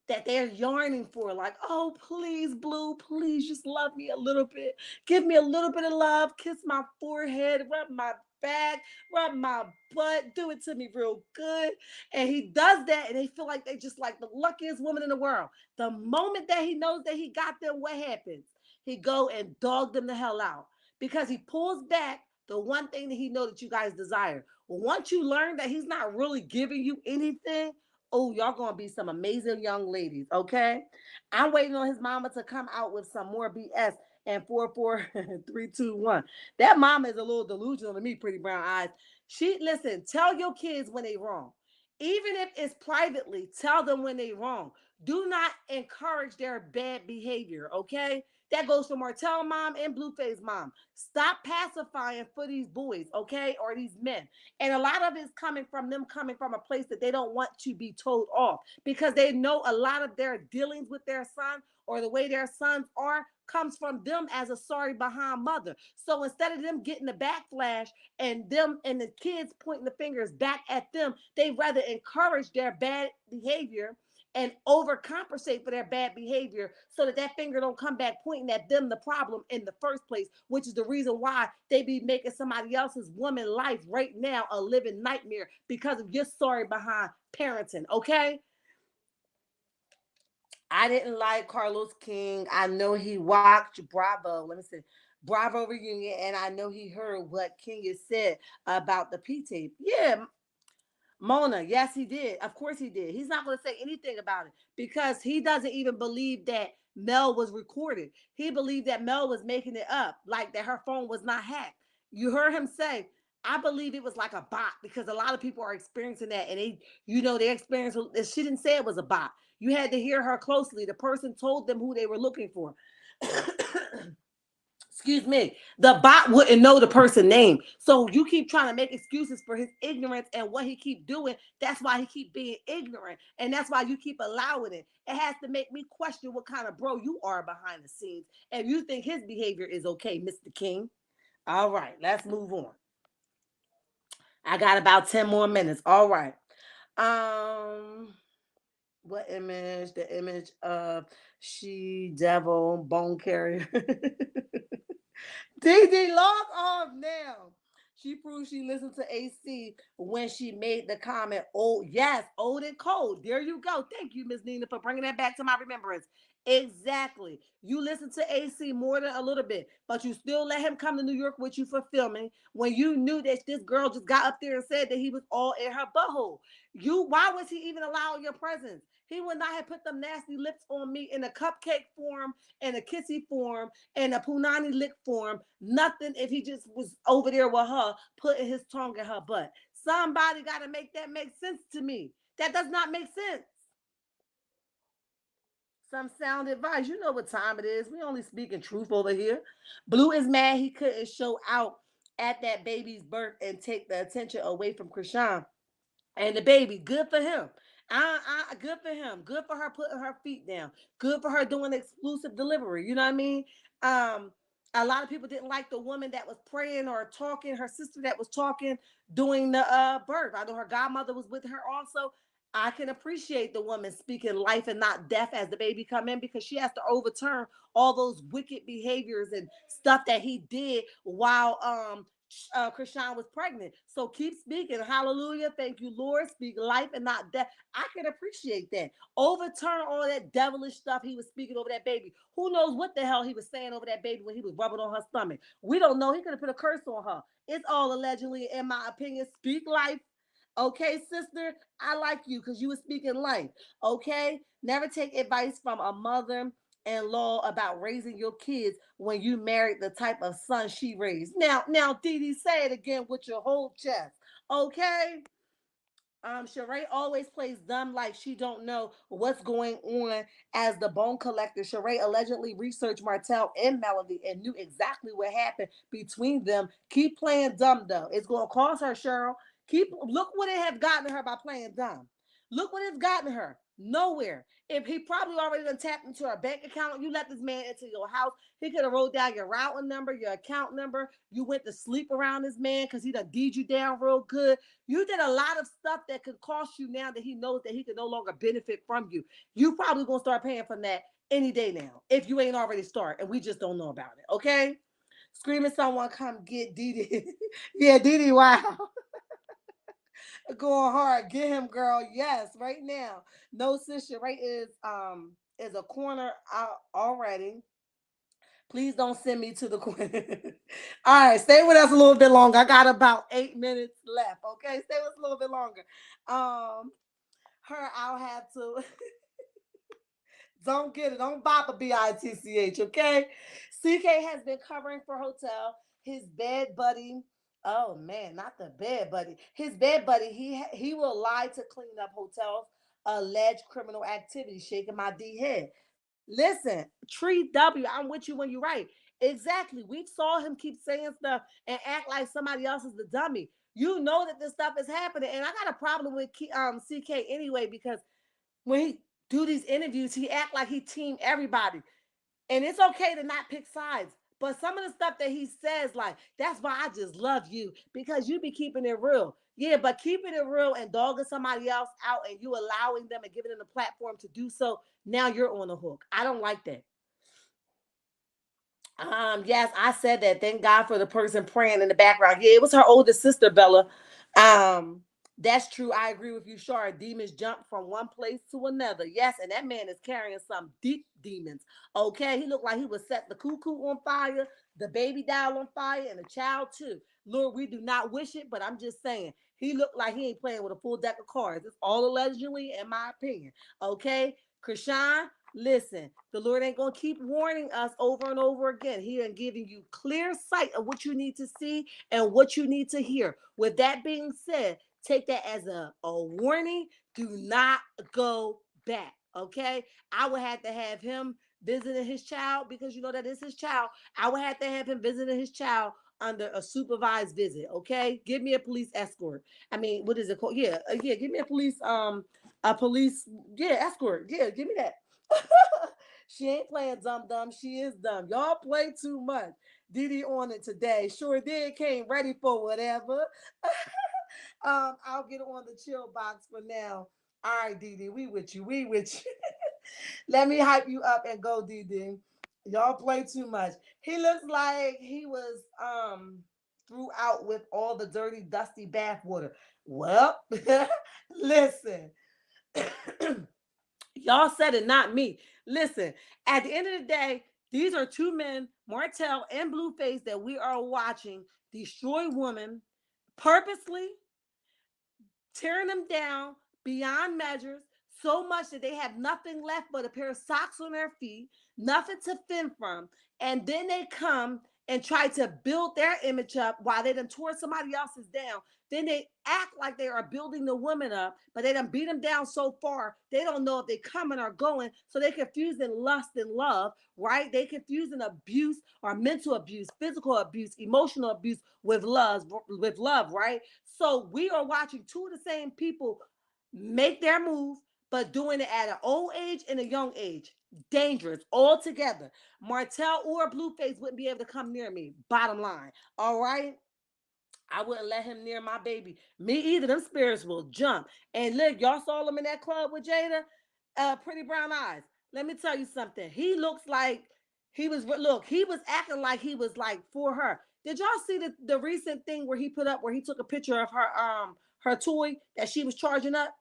that they're yearning for. Like, oh, please, Blue, please just love me a little bit. Give me a little bit of love. Kiss my forehead, rub my back, rub my butt, do it to me real good. And he does that, and they feel like they just like the luckiest woman in the world. The moment that he knows that he got them, what happens? He go and dog them the hell out because he pulls back the one thing that he know that you guys desire. Once you learn that he's not really giving you anything, oh, y'all gonna be some amazing young ladies, okay? I'm waiting on his mama to come out with some more BS and 4 4 3 2 1. That mama is a little delusional to me, pretty brown eyes. She listen, tell your kids when they wrong. Even if it's privately, tell them when they wrong. Do not encourage their bad behavior, okay? That goes for Martell mom and Blueface mom. Stop pacifying for these boys, okay? Or these men. And a lot of it's coming from a place that they don't want to be told off because they know a lot of their dealings with their son or the way their sons are comes from them as a sorry behind mother. So instead of them getting the backlash and them and the kids pointing the fingers back at them, they rather encourage their bad behavior and overcompensate for their bad behavior so that that finger don't come back pointing at them the problem in the first place, which is the reason why they be making somebody else's woman life right now a living nightmare because of your sorry behind parenting, okay? I didn't like Carlos King. I know he watched Bravo. Let me see. Bravo reunion, and I know he heard what King has said about the P tape. Yeah, Mona, yes, he did. Of course he did. He's not going to say anything about it because he doesn't even believe that Mel was recorded. He believed that Mel was making it up, like that her phone was not hacked. You heard him say, I believe it was like a bot because a lot of people are experiencing that and they experience she didn't say it was a bot. You had to hear her closely. The person told them who they were looking for. Excuse me, the bot wouldn't know the person name. So you keep trying to make excuses for his ignorance and what he keep doing. That's why he keep being ignorant. And that's why you keep allowing it. It has to make me question what kind of bro you are behind the scenes. And you think his behavior is okay, Mr. King. All right, let's move on. I got about 10 more minutes. All right. Um, what image? The image of she devil bone carrier. DD, log off now. She proved she listened to AC when she made the comment, oh, yes, old and cold. There you go. Thank you, Miss Nina, for bringing that back to my remembrance. Exactly. You listen to AC more than a little bit, but you still let him come to New York with you for filming when you knew that this girl just got up there and said that he was all in her butthole. Why was he even allowing your presence? He would not have put them nasty lips on me in a cupcake form, in a kissy form, in a punani lick form. Nothing if he just was over there with her, putting his tongue in her butt. Somebody got to make that make sense to me. That does not make sense. Some sound advice. You know what time it is. We only speaking truth over here. Blue is mad he couldn't show out at that baby's birth and take the attention away from Krishan and the baby. Good for him. Good for him. Good for her putting her feet down. Good for her doing exclusive delivery. You know what I mean? Um, a lot of people didn't like the woman that was praying or talking, her sister that was talking during the birth. I know her godmother was with her also. I can appreciate the woman speaking life and not death as the baby come in because she has to overturn all those wicked behaviors and stuff that he did while Krishan was pregnant. So keep speaking. Hallelujah. Thank you, Lord. Speak life and not death. I can appreciate that. Overturn all that devilish stuff he was speaking over that baby. Who knows what the hell he was saying over that baby when he was rubbing on her stomach? We don't know. He could have put a curse on her. It's all allegedly, in my opinion. Speak life. Okay, sister, I like you because you were speaking life. Okay, never take advice from a mother in law about raising your kids when you married the type of son she raised. Now, Dee Dee, say it again with your whole chest. Okay. Sheree always plays dumb like she don't know what's going on as the bone collector. Sheree allegedly researched Martel and Melody and knew exactly what happened between them. Keep playing dumb though. It's gonna cost her, Cheryl. Keep look what it have gotten her by playing dumb. Look what it's gotten her. Nowhere. If he probably already done tapped into her bank account, you let this man into your house. He could have wrote down your routing number, your account number. You went to sleep around this man because he done deed you down real good. You did a lot of stuff that could cost you now that he knows that he can no longer benefit from you. You probably gonna start paying for that any day now if you ain't already started, and we just don't know about it. Okay, screaming someone come get Didi. Yeah, Didi. Wow. Going hard. Get him, girl. Yes, right now. No sister right is a corner out already. Please don't send me to the corner. All right, stay with us a little bit longer. I got about 8 minutes left. Okay, stay with us a little bit longer. Um, her, I'll have to. Don't get it. Don't bop a bitch. Okay. CK has been covering for Hotel. His bed buddy. Oh man, not the bed buddy. His bed buddy. He will lie to clean up Hotel's alleged criminal activity. Shaking my D head. Listen, Tree W. I'm with you when you're right. Exactly. We saw him keep saying stuff and act like somebody else is the dummy. You know that this stuff is happening, and I got a problem with CK anyway because when he do these interviews, he act like he team everybody. And it's okay to not pick sides. But some of the stuff that he says, like, that's why I just love you, because you be keeping it real. Yeah, but keeping it real and dogging somebody else out and you allowing them and giving them the platform to do so, now you're on the hook. I don't like that. Yes, I said that. Thank God for the person praying in the background. Yeah, it was her older sister, Bella. Um, that's true. I agree with you, Shar. Demons jump from one place to another. Yes, and that man is carrying some deep demons. Okay, he looked like he would set the cuckoo on fire, the baby doll on fire, and the child too. Lord, we do not wish it, but I'm just saying he looked like he ain't playing with a full deck of cards. It's all allegedly, in my opinion. Okay, Krishan, listen, the Lord ain't gonna keep warning us over and over again. He ain't giving you clear sight of what you need to see and what you need to hear. With that being said, take that as a warning. Do not go back. Okay. I would have to have him visiting his child because you know that is his child. I would have to have him visiting his child under a supervised visit. Okay. Give me a police escort. I mean, what is it called? Yeah, yeah, give me a police, yeah, escort. Yeah, give me that. She ain't playing dumb dumb. She is dumb. Y'all play too much. Didi on it today. Sure did. Came ready for whatever. I'll get on the chill box for now. All right, Didi. We with you. We with you. Let me hype you up and go, Didi. Y'all play too much. He looks like he was threw out with all the dirty, dusty bath water. Well, listen. Y'all said it, not me. Listen, at the end of the day, these are two men, Martel and Blueface, that we are watching destroy women purposely, tearing them down beyond measures, so much that they have nothing left but a pair of socks on their feet, nothing to fend from. And then they come and try to build their image up while they done tore somebody else's down. Then they act like they are building the woman up, but they done beat them down so far, they don't know if they coming or going. So they confusing lust and love, right? They confusing abuse or mental abuse, physical abuse, emotional abuse with love, right? So we are watching two of the same people make their move, but doing it at an old age and a young age. Dangerous altogether. Martell or Blueface wouldn't be able to come near me. Bottom line. All right. I wouldn't let him near my baby. Me either. Them spirits will jump. And look, y'all saw him in that club with Jada. Pretty brown eyes. Let me tell you something. He looks like he was acting like he was like for her. Did y'all see the recent thing where he put up where he took a picture of her toy that she was charging up?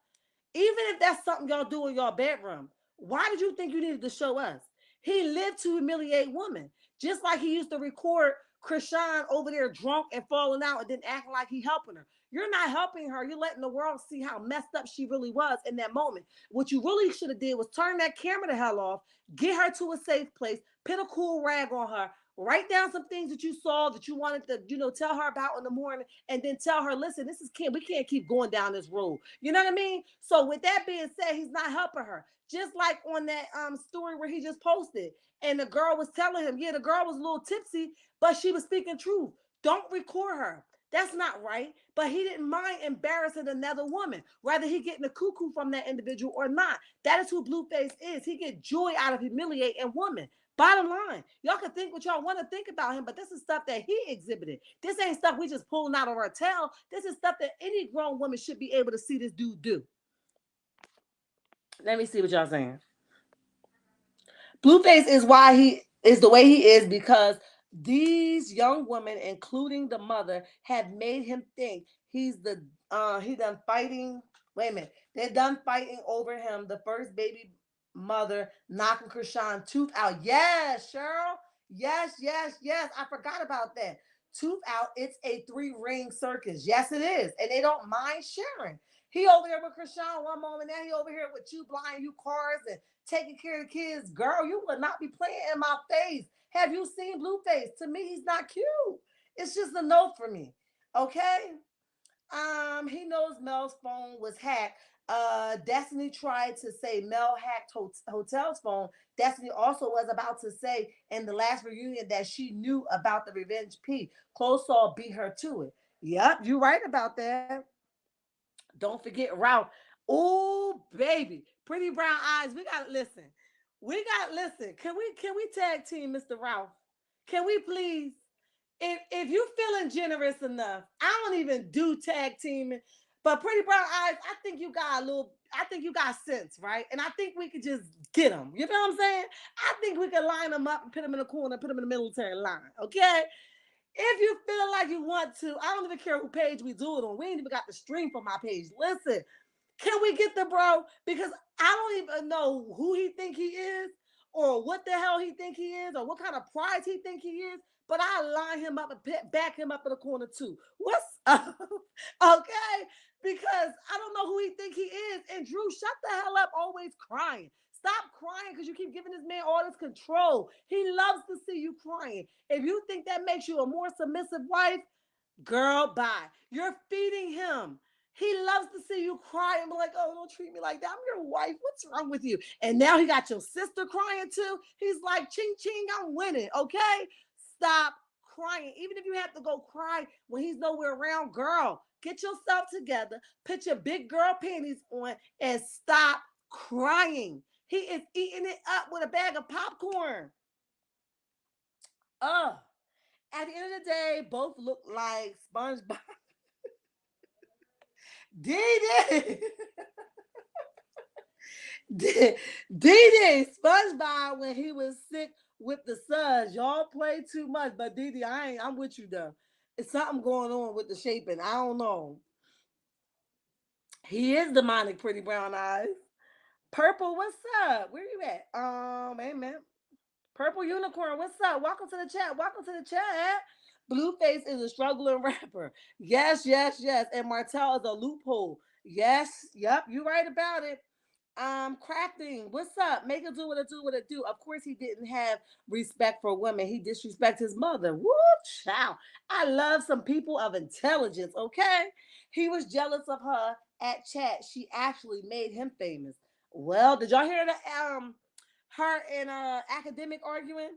Even if that's something y'all do in your bedroom, why did you think you needed to show us? He lived to humiliate women, just like he used to record Krishan over there drunk and falling out and then acting like he helping her. You're not helping her. You're letting the world see how messed up she really was in that moment. What you really should have did was turn that camera the hell off, get her to a safe place, put a cool rag on her, write down some things that you saw that you wanted to, tell her about in the morning, and then tell her, listen, this is can't we can't keep going down this road. You know what I mean? So with that being said, he's not helping her. Just like on that story where he just posted, and the girl was telling him, yeah, the girl was a little tipsy, but she was speaking truth. Don't record her. That's not right. But he didn't mind embarrassing another woman, whether he getting a cuckoo from that individual or not. That is who Blueface is. He get joy out of humiliating women. Bottom line, y'all can think what y'all want to think about him, but this is stuff that he exhibited. This ain't stuff we just pulling out of our tail. This is stuff that any grown woman should be able to see this dude do. Let me see what y'all saying. Blueface is why he is the way he is because these young women, including the mother, have made him think he done fighting. Wait a minute, they're done fighting over him. The first baby mother knocking Krishan tooth out. Yes, Cheryl. Yes, yes, yes. I forgot about that. Tooth out. It's a three-ring circus. Yes, it is, and they don't mind sharing. He over here with Krishan one moment, now he over here with you, blind you cars and taking care of the kids. Girl, you would not be playing in my face. Have you seen Blueface? To me, he's not cute. It's just a no for me. Okay. He knows Mel's phone was hacked. Destiny tried to say Mel hacked Hotel's phone. Destiny also was about to say in the last reunion that she knew about the revenge P. Close Saw beat her to it. Yep, you're right about that. Don't forget Ralph. Oh, baby. Pretty brown eyes. We gotta listen. We got listen. Can we tag team Mr. Ralph? Can we please? If you feeling generous enough, I don't even do tag teaming. But Pretty Brown Eyes, I think you got a little, I think you got sense, right? And I think we could just get them. You know what I'm saying? I think we could line them up and put them in a corner, put them in the military line, okay? If you feel like you want to, I don't even care who page we do it on. We ain't even got the stream for my page. Listen, can we get the bro? Because I don't even know who he think he is, or what the hell he think he is, or what kind of prize he think he is. But I line him up and back him up in the corner too. What's up? Okay, because I don't know who he think he is. And Drew, shut the hell up, always crying. Stop crying because you keep giving this man all this control. He loves to see you crying. If you think that makes you a more submissive wife, girl, bye. You're feeding him. He loves to see you cry and be like, oh, don't treat me like that. I'm your wife. What's wrong with you? And now he got your sister crying too. He's like, ching, ching, I'm winning. Okay? Stop crying. Even if you have to go cry when he's nowhere around, girl, get yourself together, put your big girl panties on, and stop crying. He is eating it up with a bag of popcorn. Ugh. At the end of the day, both look like SpongeBob. Did Didi SpongeBob when he was sick with the suds. Y'all play too much, but Didi, I'm with you though. It's something going on with the shaping. I don't know. He is demonic, pretty brown eyes. Purple, what's up? Where you at? Amen. Purple Unicorn, what's up? Welcome to the chat. Welcome to the chat. Blueface is a struggling rapper. Yes, yes, yes. And Martel is a loophole. Yes, yep, you right about it. Crafting, what's up? Make it do what it do, what it do. Of course, he didn't have respect for women. He disrespected his mother. Woo, child. I love some people of intelligence, okay? He was jealous of her at chat. She actually made him famous. Well, did y'all hear the her and academic arguing?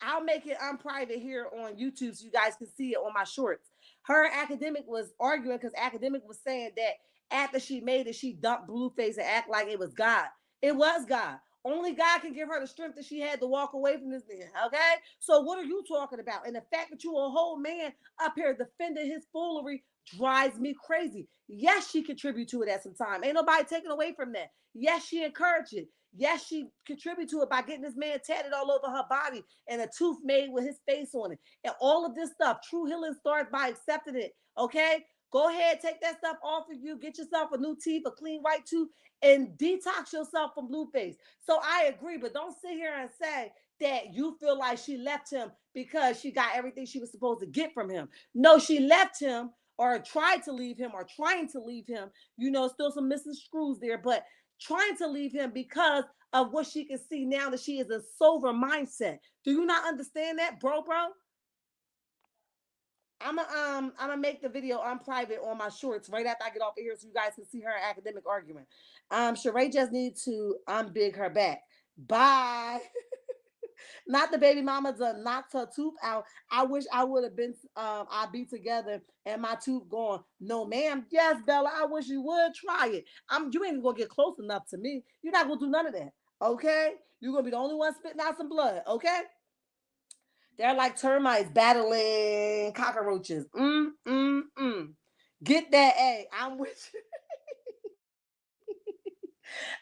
I'll make it unprivate here on YouTube so you guys can see it on my shorts. Her and academic was arguing because academic was saying that after she made it, she dumped Blueface and act like it was God. It was God. Only God can give her the strength that she had to walk away from this man. Okay? So what are you talking about? And the fact that you a whole man up here defending his foolery drives me crazy. Yes, she contributed to it at some time. Ain't nobody taking away from that. Yes, she encouraged it. Yes, she contributed to it by getting this man tatted all over her body and a tooth made with his face on it. And all of this stuff. True healing starts by accepting it. Okay? Go ahead, take that stuff off of you. Get yourself a new teeth, a clean white tooth, and detox yourself from Blueface. So I agree, but don't sit here and say that you feel like she left him because she got everything she was supposed to get from him. No, she left him or tried to leave him or trying to leave him. You know, still some missing screws there, but trying to leave him because of what she can see now that she is a sober mindset. Do you not understand that, bro? I'm gonna make the video on private on my shorts right after I get off of here so you guys can see her academic argument. Sheree just needs to unbig her back. Bye. Not the baby mama done knocked her tooth out. I wish I would have been I be together and my tooth gone. No, ma'am. Yes, Bella, I wish you would try it. You ain't gonna get close enough to me. You're not gonna do none of that. Okay? You're gonna be the only one spitting out some blood, okay? They're like termites battling cockroaches. Get that A. I'm with you.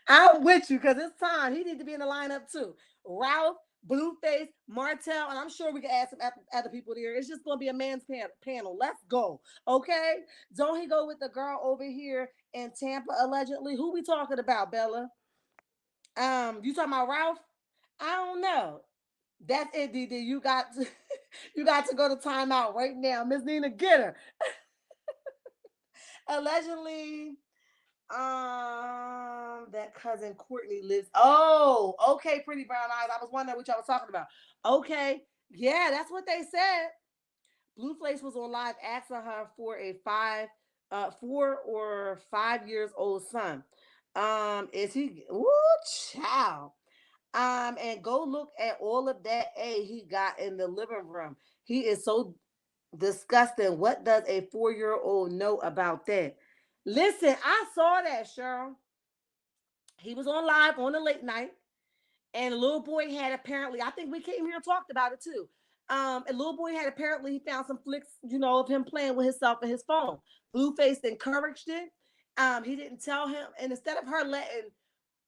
I'm with you because it's time. He need to be in the lineup too. Ralph, Blueface, Martel, and I'm sure we can add some other people there. It's just gonna be a man's panel. Let's go. Okay? Don't he go with the girl over here in Tampa allegedly? Who we talking about, Bella? You talking about Ralph? I don't know. That's it, DD. You got to you got to go to timeout right now. Miss Nina, get her. Allegedly, that cousin Courtney lives. Oh, okay, pretty brown eyes. I was wondering what y'all was talking about. Okay, yeah, that's what they said. Blueface was on live asking her for a 4 or 5 years old son. Is he? Ooh, child. And go look at all of that A he got in the living room. He is so disgusting. What does a 4 year old know about that? Listen, I saw that, Cheryl. He was on live on the late night, and a little boy had apparently, I think we came here and talked about it too. A little boy had apparently he found some flicks, of him playing with himself and his phone. Blueface encouraged it. He didn't tell him, and instead of her letting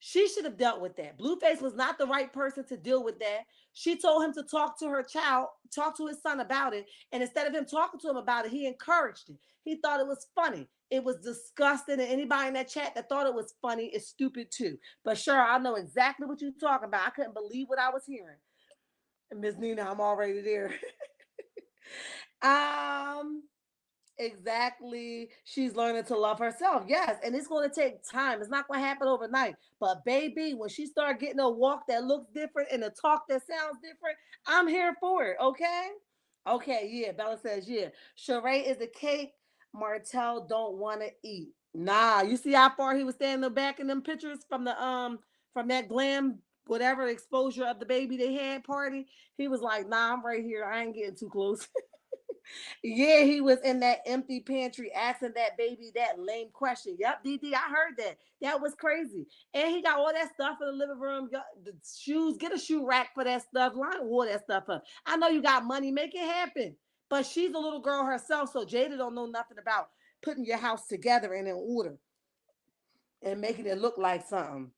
she should have dealt with that. Blueface was not the right person to deal with that. She told him to talk to her child, talk to his son about it. And instead of him talking to him about it, he encouraged it. He thought it was funny. It was disgusting. And anybody in that chat that thought it was funny is stupid too. But sure, I know exactly what you're talking about. I couldn't believe what I was hearing. Miss Nina, I'm already there. um, Exactly. She's learning to love herself. Yes. And it's going to take time. It's not going to happen overnight. But baby, when she start getting a walk that looks different and a talk that sounds different, I'm here for it. Okay. Okay. Yeah. Bella says, yeah. Sheree is a cake Martell don't want to eat. Nah. You see how far he was standing back in them pictures from that glam whatever exposure of the baby they had party. He was like, nah, I'm right here. I ain't getting too close. Yeah, he was in that empty pantry asking that baby that lame question. Yep, DD, I heard that. That was crazy. And he got all that stuff in the living room. The shoes, get a shoe rack for that stuff. Line all that stuff up. I know you got money, make it happen. But she's a little girl herself, so Jada don't know nothing about putting your house together and in order and making it look like something.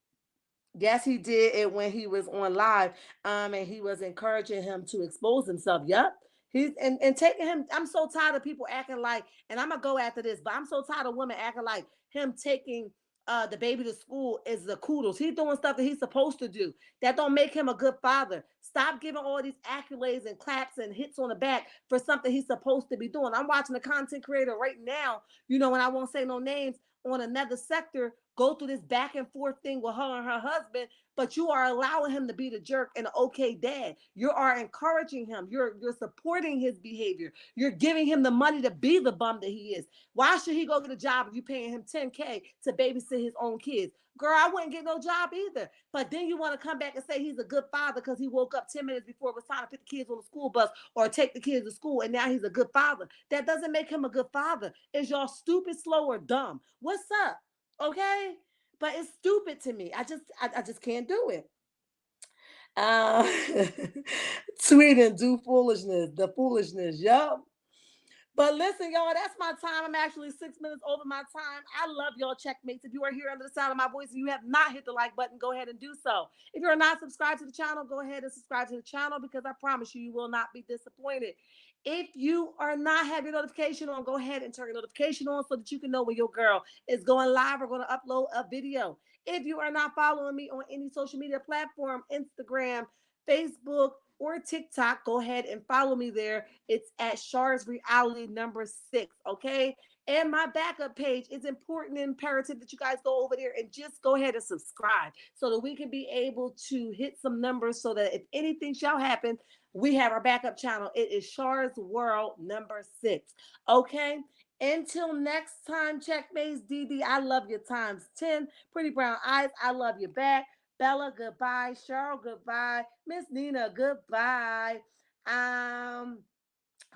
Yes, he did it when he was on live. And he was encouraging him to expose himself. Yep. He's and taking him. I'm so tired of people acting like, and I'm gonna go after this, but I'm so tired of women acting like him taking the baby to school is the kudos. He's doing stuff that he's supposed to do. That don't make him a good father. Stop giving all these accolades and claps and hits on the back for something he's supposed to be doing. I'm watching a content creator right now, and I won't say no names, on another sector go through this back and forth thing with her and her husband, but you are allowing him to be the jerk and an okay dad. You are encouraging him. You're supporting his behavior. You're giving him the money to be the bum that he is. Why should he go get a job if you paying him 10K to babysit his own kids? Girl, I wouldn't get no job either. But then you want to come back and say he's a good father because he woke up 10 minutes before it was time to put the kids on the school bus or take the kids to school, and now he's a good father. That doesn't make him a good father. Is y'all stupid, slow, or dumb? What's up? Okay? But it's stupid to me. I just can't do it. Uh, Tweet and do foolishness. The foolishness. Yup. But listen, y'all, that's my time. I'm actually 6 minutes over my time. I love y'all, checkmates. If you are here under the sound of my voice and you have not hit the like button, go ahead and do so. If you're not subscribed to the channel, go ahead and subscribe to the channel because I promise you, you will not be disappointed. If you are not have your notification on, go ahead and turn your notification on so that you can know when your girl is going live or going to upload a video. If you are not following me on any social media platform, Instagram, Facebook, or TikTok, go ahead and follow me there. It's at Shar's Reality number 6. Okay. And my backup page is important and imperative that you guys go over there and just go ahead and subscribe so that we can be able to hit some numbers so that if anything shall happen, we have our backup channel. It is Shar's World number 6. Okay. Until next time, checkmates, DD, I love you times 10. Pretty brown eyes, I love you back. Bella, goodbye. Cheryl, goodbye. Miss Nina, goodbye. Um,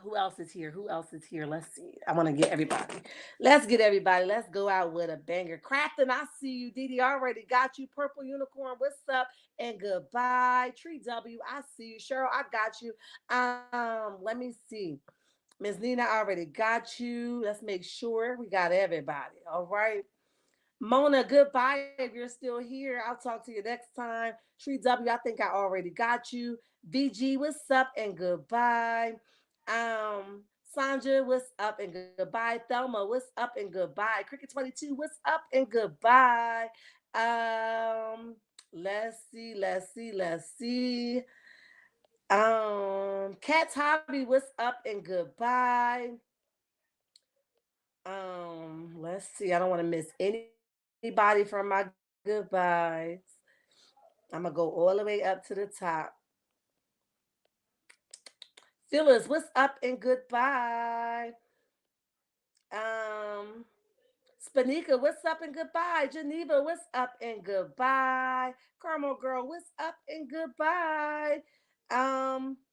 who else is here? Who else is here? Let's see. I want to get everybody. Let's get everybody. Let's go out with a banger. Crafton, I see you. Didi already got you. Purple Unicorn, what's up? And goodbye. Tree W, I see you. Cheryl, I got you. Let me see. Miss Nina already got you. Let's make sure we got everybody. All right. Mona, goodbye if you're still here. I'll talk to you next time. Tree W, I think I already got you. VG, what's up and goodbye. Sandra, what's up and goodbye. Thelma, what's up and goodbye. Cricket 22, what's up and goodbye. Um, let's see. Cat's Hobby, what's up and goodbye. Let's see. I don't want to miss anybody from my goodbyes. I'm gonna go all the way up to the top. Phyllis, what's up and goodbye? Um, Spanika, what's up and goodbye? Geneva, what's up and goodbye? Carmel girl, what's up and goodbye?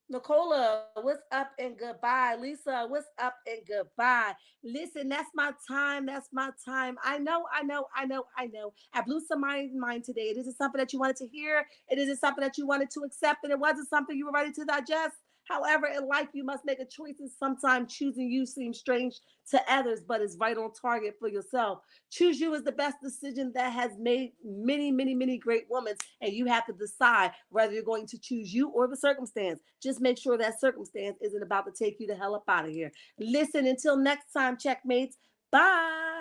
Nicola, what's up and goodbye? Lisa, what's up and goodbye? Listen, that's my time. That's my time. I know. I blew somebody's mind today. It isn't something that you wanted to hear. It isn't something that you wanted to accept, and it wasn't something you were ready to digest. However, in life, you must make a choice, and sometimes choosing you seems strange to others, but it's right on target for yourself. Choose you is the best decision that has made many great women, and you have to decide whether you're going to choose you or the circumstance. Just make sure that circumstance isn't about to take you the hell up out of here. Listen, until next time, checkmates. Bye.